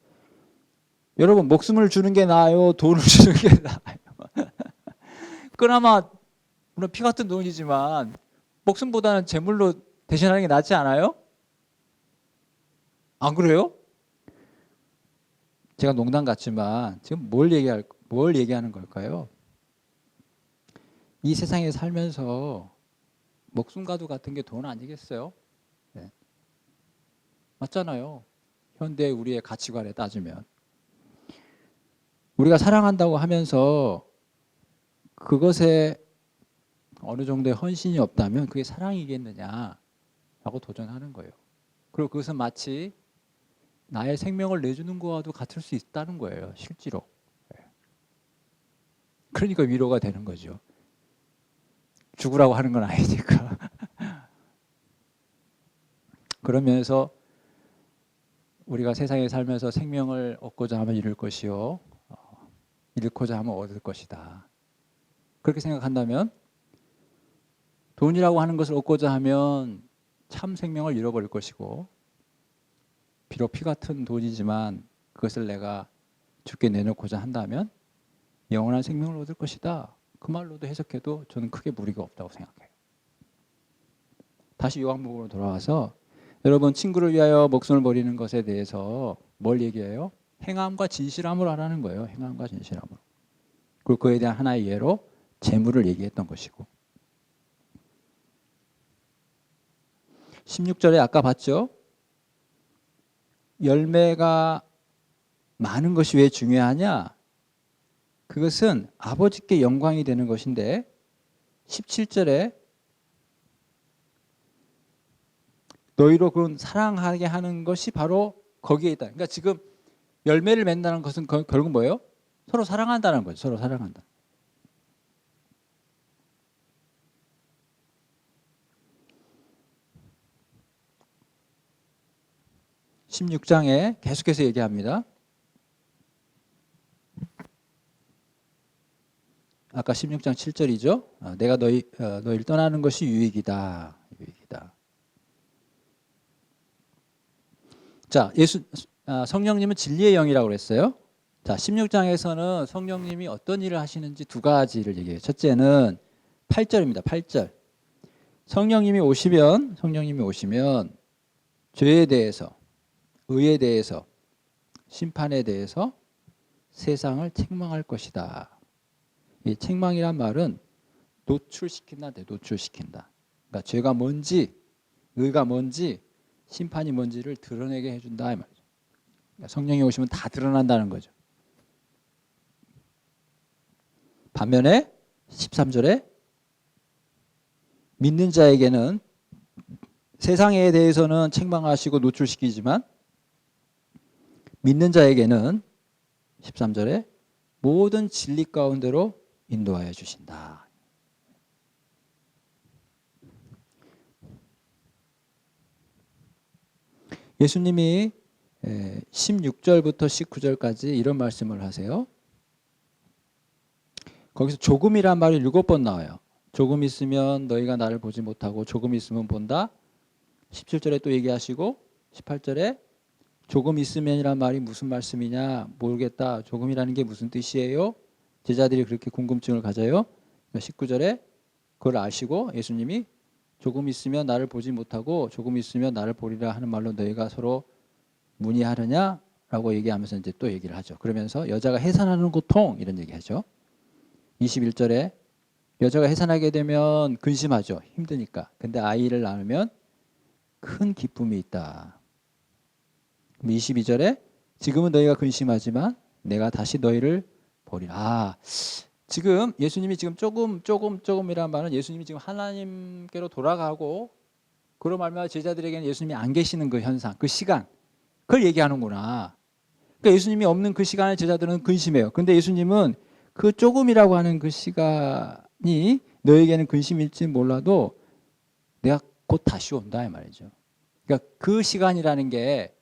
여러분 목숨을 주는 게 나아요? 돈을 주는 게 나아요? 그나마 물론 피 같은 돈이지만 목숨보다는 재물로 대신하는 게 낫지 않아요? 안 그래요? 제가 농담 같지만 지금 뭘 얘기하는 걸까요? 이 세상에 살면서 목숨과도 같은 게 돈 아니겠어요? 네. 맞잖아요. 현대 우리의 가치관에 따지면. 우리가 사랑한다고 하면서 그것에 어느 정도의 헌신이 없다면 그게 사랑이겠느냐라고 도전하는 거예요. 그리고 그것은 마치 나의 생명을 내주는 거와도 같을 수 있다는 거예요. 실제로. 그러니까 위로가 되는 거죠. 죽으라고 하는 건 아니니까. 그런 면에서 우리가 세상에 살면서 생명을 얻고자 하면 잃을 것이요, 잃고자 하면 얻을 것이다. 그렇게 생각한다면 돈이라고 하는 것을 얻고자 하면 참 생명을 잃어버릴 것이고, 비록 피 같은 돈이지만 그것을 내가 주께 내놓고자 한다면 영원한 생명을 얻을 것이다. 그 말로도 해석해도 저는 크게 무리가 없다고 생각해요. 다시 요한복음으로 돌아와서 여러분, 친구를 위하여 목숨을 버리는 것에 대해서 뭘 얘기해요? 행함과 진실함을 하라는 거예요. 행함과 진실함으로. 그리고 그에 대한 하나의 예로 재물을 얘기했던 것이고, 16절에 아까 봤죠? 열매가 많은 것이 왜 중요하냐? 그것은 아버지께 영광이 되는 것인데, 17절에 너희로 그런 사랑하게 하는 것이 바로 거기에 있다. 그러니까 지금 열매를 맺는다는 것은 결국 뭐예요? 서로 사랑한다는 거죠. 서로 사랑한다. 16장에 계속해서 얘기합니다. 아까 16장 7절이죠. 내가 너희를 떠나는 것이 유익이다. 유익이다. 자, 성령님은 진리의 영이라고 그랬어요. 자, 16장에서는 성령님이 어떤 일을 하시는지 두 가지를 얘기해요. 첫째는 8절입니다. 8절. 성령님이 오시면 죄에 대해서, 의에 대해서, 심판에 대해서 세상을 책망할 것이다. 이 책망이란 말은 노출시킨다. 그러니까 죄가 뭔지, 의가 뭔지, 심판이 뭔지를 드러내게 해준다 이 말이죠. 그러니까 성령이 오시면 다 드러난다는 거죠. 반면에 13절에 믿는 자에게는 세상에 대해서는 책망하시고 노출시키지만 믿는 자에게는 13절에 모든 진리 가운데로 인도하여 주신다. 예수님이 16절부터 19절까지 이런 말씀을 하세요. 거기서 조금이란 말이 7번 나와요. 조금 있으면 너희가 나를 보지 못하고 조금 있으면 본다. 17절에 또 얘기하시고 18절에 조금 있으면이란 말이 무슨 말씀이냐 모르겠다. 조금이라는 게 무슨 뜻이에요? 제자들이 그렇게 궁금증을 가져요. 19절에 그걸 아시고 예수님이 조금 있으면 나를 보지 못하고 조금 있으면 나를 보리라 하는 말로 너희가 서로 문의하느냐라고 얘기하면서 이제 또 얘기를 하죠. 그러면서 여자가 해산하는 고통 이런 얘기하죠. 21절에 여자가 해산하게 되면 근심하죠. 힘드니까. 근데 아이를 낳으면 큰 기쁨이 있다. 22절에 지금은 너희가 근심하지만 내가 다시 너희를 보리라. 지금 예수님이 지금 조금이란 말은 예수님이 지금 하나님께로 돌아가고 그로 말미암아 제자들에게는 예수님이 안 계시는 그 현상, 그 시간, 그걸 얘기하는구나. 그러니까 예수님이 없는 그 시간에 제자들은 근심해요. 근데 예수님은 그 조금이라고 하는 그 시간이 너에게는 근심일지 몰라도 내가 곧 다시 온다 이 말이죠. 그러니까 그 시간이라는 게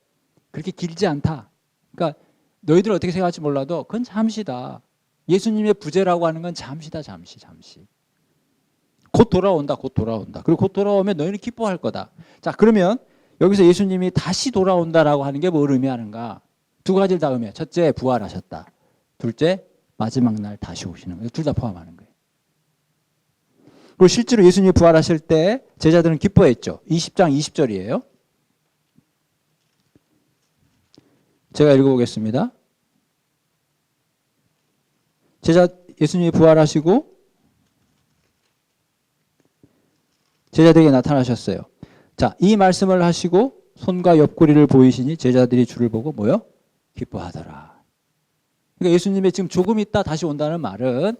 그렇게 길지 않다. 그러니까 너희들 어떻게 생각할지 몰라도 그건 잠시다. 예수님의 부재라고 하는 건 잠시다. 잠시. 곧 돌아온다. 그리고 곧 돌아오면 너희는 기뻐할 거다. 자, 그러면 여기서 예수님이 다시 돌아온다라고 하는 게 뭘 의미하는가? 두 가지를 다 의미해요. 첫째, 부활하셨다. 둘째, 마지막 날 다시 오시는 거예요. 둘 다 포함하는 거예요. 그리고 실제로 예수님이 부활하실 때 제자들은 기뻐했죠. 20장 20절이에요. 제가 읽어보겠습니다. 예수님이 부활하시고 제자들에게 나타나셨어요. 자, 이 말씀을 하시고 손과 옆구리를 보이시니 제자들이 주를 보고 뭐요? 기뻐하더라. 그러니까 예수님이 지금 조금 있다 다시 온다는 말은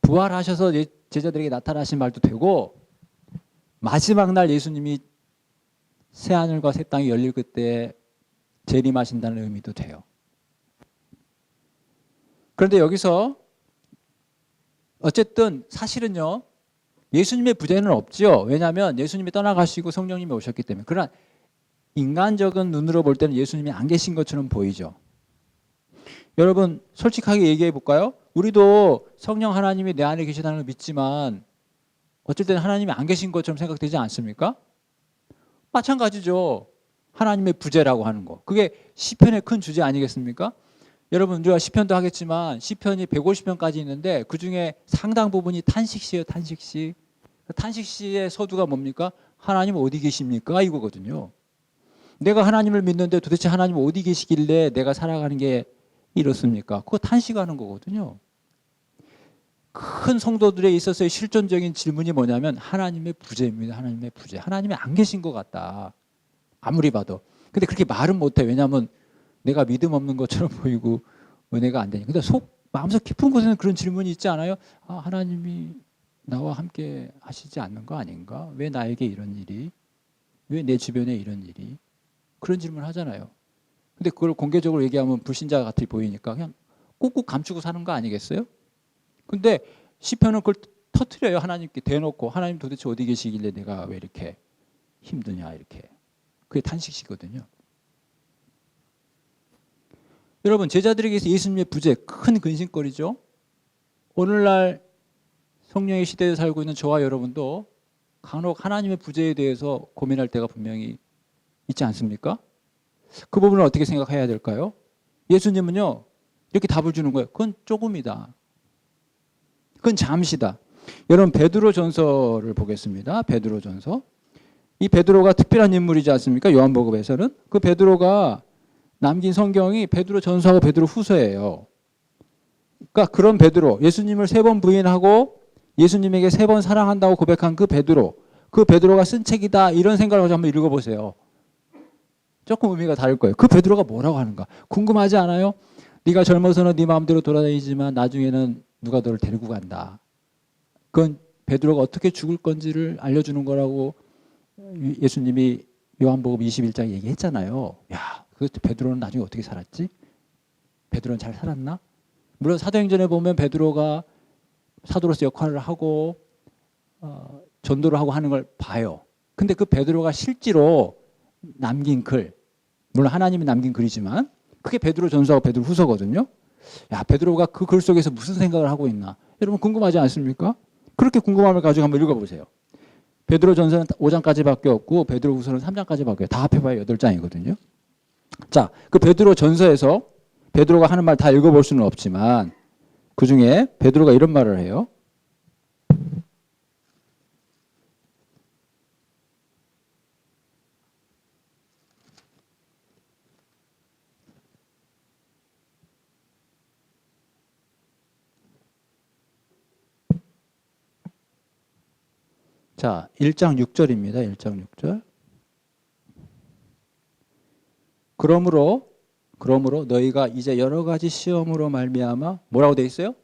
부활하셔서 제자들에게 나타나신 말도 되고 마지막 날 예수님이 새하늘과 새 땅이 열릴 그때 재림하신다는 의미도 돼요. 그런데 여기서 어쨌든 사실은요, 예수님의 부재는 없죠. 왜냐하면 예수님이 떠나가시고 성령님이 오셨기 때문에. 그러나 인간적인 눈으로 볼 때는 예수님이 안 계신 것처럼 보이죠. 여러분 솔직하게 얘기해 볼까요? 우리도 성령 하나님이 내 안에 계시다는 걸 믿지만 어쩔 때는 하나님이 안 계신 것처럼 생각되지 않습니까? 마찬가지죠. 하나님의 부재라고 하는 거. 그게 시편의 큰 주제 아니겠습니까? 여러분 우리가 시편도 하겠지만 시편이 150편까지 있는데 그중에 상당 부분이 탄식시예요. 탄식시. 탄식시의 서두가 뭡니까? 하나님 어디 계십니까? 이거거든요. 내가 하나님을 믿는데 도대체 하나님 어디 계시길래 내가 살아가는 게 이렇습니까? 그거 탄식하는 거거든요. 큰 성도들에 있어서의 실존적인 질문이 뭐냐면 하나님의 부재입니다. 하나님의 부재. 하나님이 안 계신 것 같다. 아무리 봐도. 근데 그렇게 말은 못해. 왜냐하면 내가 믿음 없는 것처럼 보이고 은혜가 안 되니까. 근데 마음속 깊은 곳에는 그런 질문이 있지 않아요? 아, 하나님이 나와 함께 하시지 않는 거 아닌가? 왜 나에게 이런 일이? 왜 내 주변에 이런 일이? 그런 질문을 하잖아요. 근데 그걸 공개적으로 얘기하면 불신자 같아 보이니까 그냥 꾹꾹 감추고 사는 거 아니겠어요? 근데 시편은 그걸 터뜨려요. 하나님께 대놓고 하나님 도대체 어디 계시길래 내가 왜 이렇게 힘드냐 이렇게. 그게 탄식시거든요. 여러분 제자들에게서 예수님의 부재 큰 근심거리죠. 오늘날 성령의 시대에 살고 있는 저와 여러분도 간혹 하나님의 부재에 대해서 고민할 때가 분명히 있지 않습니까? 그 부분을 어떻게 생각해야 될까요? 예수님은요 이렇게 답을 주는 거예요. 그건 조금이다. 그건 잠시다. 여러분 베드로전서를 보겠습니다. 베드로전서. 이 베드로가 특별한 인물이지 않습니까? 요한복음에서는. 그 베드로가 남긴 성경이 베드로전서하고 베드로후서예요. 그러니까 그런 베드로, 예수님을 3번 부인하고 예수님에게 3번 사랑한다고 고백한 그 베드로가 쓴 책이다 이런 생각을 가지고 한번 읽어보세요. 조금 의미가 다를 거예요. 그 베드로가 뭐라고 하는가? 궁금하지 않아요? 네가 젊어서는 네 마음대로 돌아다니지만 나중에는 누가 너를 데리고 간다. 그건 베드로가 어떻게 죽을 건지를 알려주는 거라고 예수님이 요한복음 21장에 얘기했잖아요. 야, 그 베드로는 나중에 어떻게 살았지? 베드로는 잘 살았나? 물론 사도행전에 보면 베드로가 사도로서 역할을 하고 전도를 하고 하는 걸 봐요. 근데 그 베드로가 실제로 남긴 글, 물론 하나님이 남긴 글이지만 그게 베드로전서하고 베드로후서거든요. 야, 베드로가 그 글 속에서 무슨 생각을 하고 있나? 여러분 궁금하지 않습니까? 그렇게 궁금함을 가지고 한번 읽어보세요. 베드로전서는 5장까지밖에 없고 베드로후서는 3장까지밖에 다 합해봐야 8장이거든요. 자, 그 베드로전서에서 베드로가 하는 말 다 읽어볼 수는 없지만 그중에 베드로가 이런 말을 해요. 자, 1장 6절입니다. 1장 6절. 그러므로 너희가 이제 여러 가지 시험으로 말미암아 뭐라고 돼 있어요?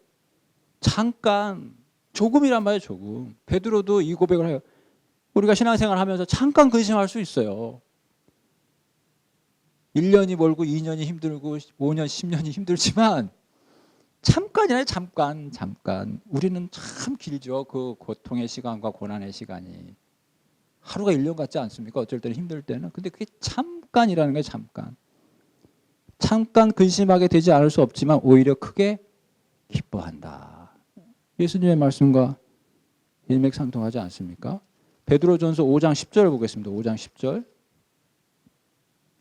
잠깐, 조금이란 말이에요. 조금. 베드로도 이 고백을 해요. 우리가 신앙생활 하면서 잠깐 근심할 수 있어요. 1년이 멀고 2년이 힘들고 5년, 10년이 힘들지만 잠깐이에요. 잠깐. 우리는 참 길죠. 그 고통의 시간과 고난의 시간이. 하루가 1년 같지 않습니까? 어쩔 때는 힘들 때는. 근데 그게 잠깐이라는 거예요. 잠깐 근심하게 되지 않을 수 없지만 오히려 크게 기뻐한다. 예수님의 말씀과 일맥상통하지 않습니까? 베드로전서 5장 10절을 보겠습니다. 5장 10절.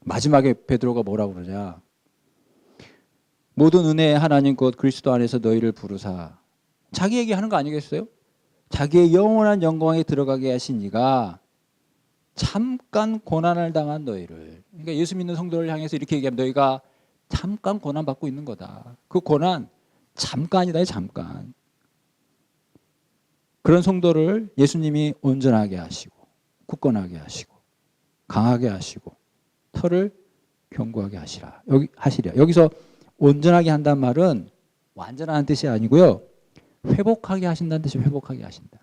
마지막에 베드로가 뭐라고 그러냐? 모든 은혜의 하나님 곧 그리스도 안에서 너희를 부르사. 자기 얘기하는 거 아니겠어요? 자기의 영원한 영광에 들어가게 하신 이가 잠깐 고난을 당한 너희를. 그러니까 예수 믿는 성도를 향해서 이렇게 얘기하면 너희가 잠깐 고난받고 있는 거다. 그 고난 잠깐이다. 잠깐. 그런 성도를 예수님이 온전하게 하시고 굳건하게 하시고 강하게 하시고 털을 견고하게 하시랴. 여기서 온전하게 한다는 말은 완전한 뜻이 아니고요. 회복하게 하신다는 뜻이 회복하게 하신다.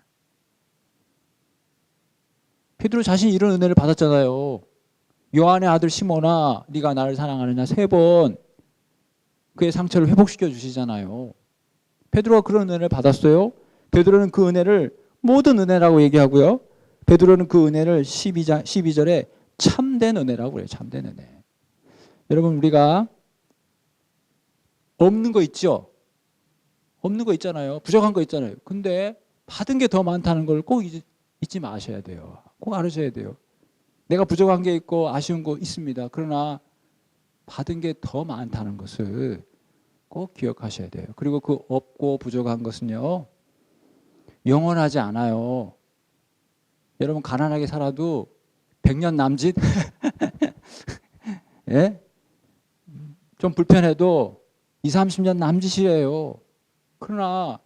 베드로 자신이 이런 은혜를 받았잖아요. 요한의 아들 시몬아 네가 나를 사랑하느냐 3번 그의 상처를 회복시켜 주시잖아요. 베드로가 그런 은혜를 받았어요. 베드로는 그 은혜를 모든 은혜라고 얘기하고요. 베드로는 그 은혜를 12절에 참된 은혜라고 그래요. 참된 은혜. 여러분 우리가 없는 거 있죠? 없는 거 있잖아요. 부족한 거 있잖아요. 근데 받은 게 더 많다는 걸 꼭 잊지 마셔야 돼요. 꼭 알으셔야 돼요. 내가 부족한 게 있고 아쉬운 거 있습니다. 그러나 받은 게 더 많다는 것을 꼭 기억하셔야 돼요. 그리고 그 없고 부족한 것은요, 영원하지 않아요. 여러분 가난하게 살아도 100년 남짓? 예? 좀 불편해도 20, 30년 남짓이에요. 그러나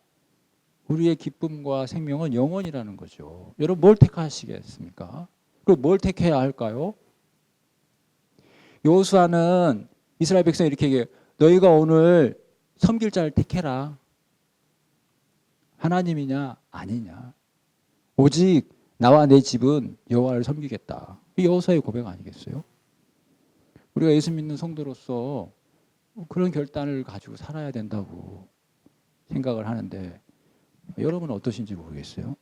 우리의 기쁨과 생명은 영원이라는 거죠. 여러분 뭘 택하시겠습니까? 그리고 뭘 택해야 할까요? 여호수아는 이스라엘 백성이 이렇게 얘기해요. 너희가 오늘 섬길 자를 택해라. 하나님이냐 아니냐. 오직 나와 내 집은 여호와를 섬기겠다. 이 여호수아의 고백 아니겠어요? 우리가 예수 믿는 성도로서 그런 결단을 가지고 살아야 된다고 생각을 하는데 여러분은 어떠신지 모르겠어요.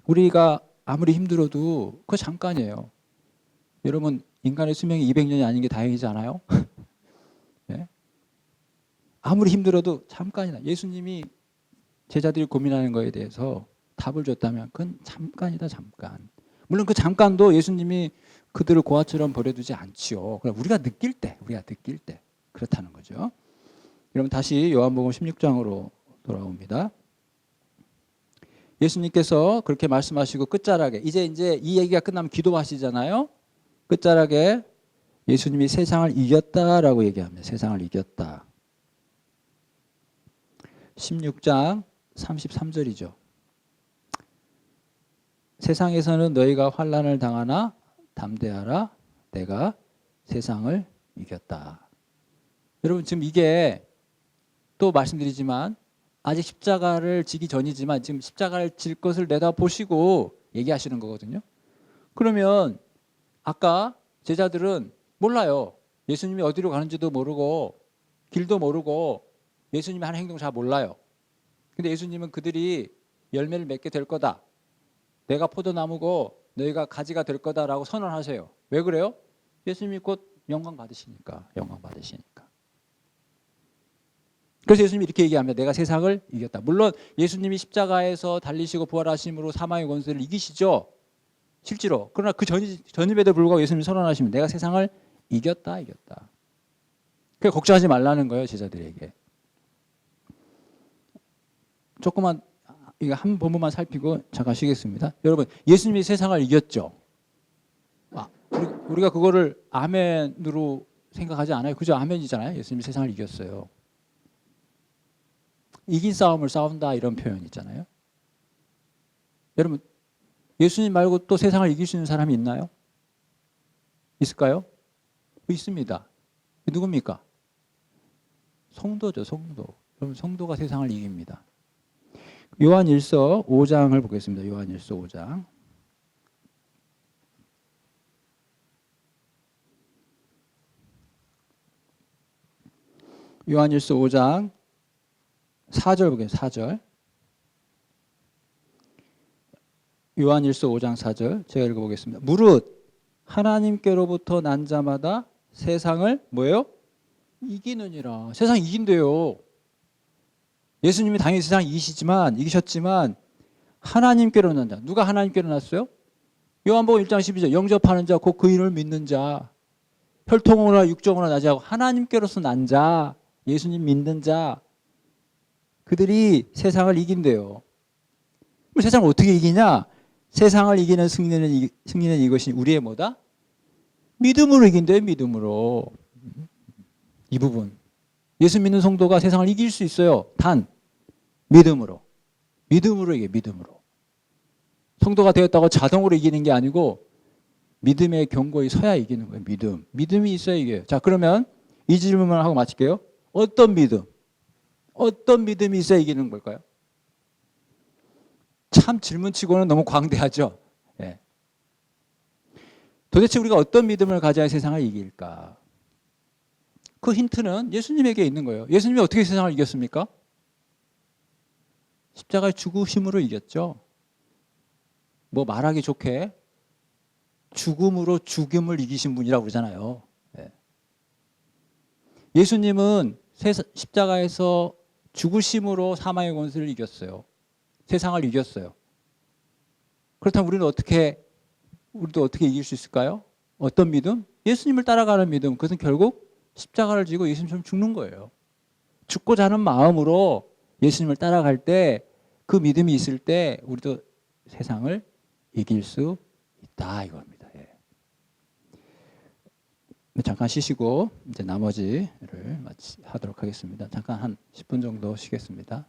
우리가 아무리 힘들어도 그거 잠깐이에요. 여러분 인간의 수명이 200년이 아닌 게 다행이지 않아요? 네? 아무리 힘들어도 잠깐이다. 예수님이 제자들이 고민하는 거에 대해서 답을 줬다면 그건 잠깐이다 잠깐. 물론 그 잠깐도 예수님이 그들을 고아처럼 버려두지 않지요. 그럼 우리가 느낄 때 그렇다는 거죠. 여러분 다시 요한복음 16장으로 돌아옵니다. 예수님께서 그렇게 말씀하시고 끝자락에 이제 이 얘기가 끝나면 기도하시잖아요. 끝자락에 예수님이 세상을 이겼다라고 얘기합니다. 세상을 이겼다. 16장 33절이죠. 세상에서는 너희가 환난을 당하나 담대하라. 내가 세상을 이겼다. 여러분 지금 이게 또 말씀드리지만 아직 십자가를 지기 전이지만 지금 십자가를 질 것을 내다보시고 얘기하시는 거거든요. 그러면 아까 제자들은 몰라요. 예수님이 어디로 가는지도 모르고 길도 모르고 예수님이 하는 행동 잘 몰라요. 근데 예수님은 그들이 열매를 맺게 될 거다. 내가 포도나무고 너희가 가지가 될 거다라고 선언하세요. 왜 그래요? 예수님이 곧 영광 받으시니까. 그래서 예수님이 이렇게 얘기합니다. 내가 세상을 이겼다. 물론 예수님이 십자가에서 달리시고 부활하심으로 사망의 권세를 이기시죠. 실제로. 그러나 그 전임에도 불구하고 예수님이 선언하시면 내가 세상을 이겼다. 그러니까 걱정하지 말라는 거예요. 제자들에게. 조금만 이거 한 부분만 살피고 잠깐 쉬겠습니다. 여러분 예수님이 세상을 이겼죠. 우리가 그거를 아멘으로 생각하지 않아요. 그죠? 아멘이잖아요. 예수님이 세상을 이겼어요. 이긴 싸움을 싸운다 이런 표현 있잖아요. 여러분 예수님 말고 또 세상을 이길 수 있는 사람이 있나요? 있을까요? 있습니다. 누굽니까? 성도죠. 성도. 그럼 성도가 세상을 이깁니다. 요한일서 5장을 보겠습니다. 요한일서 5장. 요한일서 5장 4절 보겠습니다. 4절. 요한일서 5장 4절 제가 읽어보겠습니다. 무릇 하나님께로부터 난 자마다 세상을 뭐예요? 이기느니라. 세상 이긴대요. 예수님이 당연히 세상 이기셨지만 하나님께로 난 자. 누가 하나님께로 났어요? 요한복음 1장 12절 영접하는 자 곧 그 이름을 믿는 자. 혈통으로나 육정으로나 나지 않고 하나님께로서 난 자. 예수님 믿는 자. 그들이 세상을 이긴대요. 그럼 세상을 어떻게 이기냐? 세상을 이기는 승리는 이것이 우리의 뭐다? 믿음으로 이긴대요. 믿음으로. 이 부분. 예수 믿는 성도가 세상을 이길 수 있어요. 단 믿음으로. 믿음으로 이게 믿음으로. 성도가 되었다고 자동으로 이기는 게 아니고 믿음의 경고에 서야 이기는 거예요. 믿음. 믿음이 있어야 이겨요. 자, 그러면 이 질문만 하고 마칠게요. 어떤 믿음? 어떤 믿음이 있어야 이기는 걸까요? 참 질문치고는 너무 광대하죠. 예. 도대체 우리가 어떤 믿음을 가져야 세상을 이길까? 그 힌트는 예수님에게 있는 거예요. 예수님이 어떻게 세상을 이겼습니까? 십자가의 죽으심으로 이겼죠. 뭐 말하기 좋게 죽음으로 죽음을 이기신 분이라고 그러잖아요. 예. 예수님은 십자가에서 죽으심으로 사망의 권세를 이겼어요. 세상을 이겼어요. 그렇다면 우리도 어떻게 이길 수 있을까요? 어떤 믿음? 예수님을 따라가는 믿음. 그것은 결국 십자가를 지고 예수님처럼 죽는 거예요. 죽고자 하는 마음으로 예수님을 따라갈 때, 그 믿음이 있을 때 우리도 세상을 이길 수 있다 이겁니다. 예. 잠깐 쉬시고 이제 나머지를 하도록 하겠습니다. 잠깐 한 10분 정도 쉬겠습니다.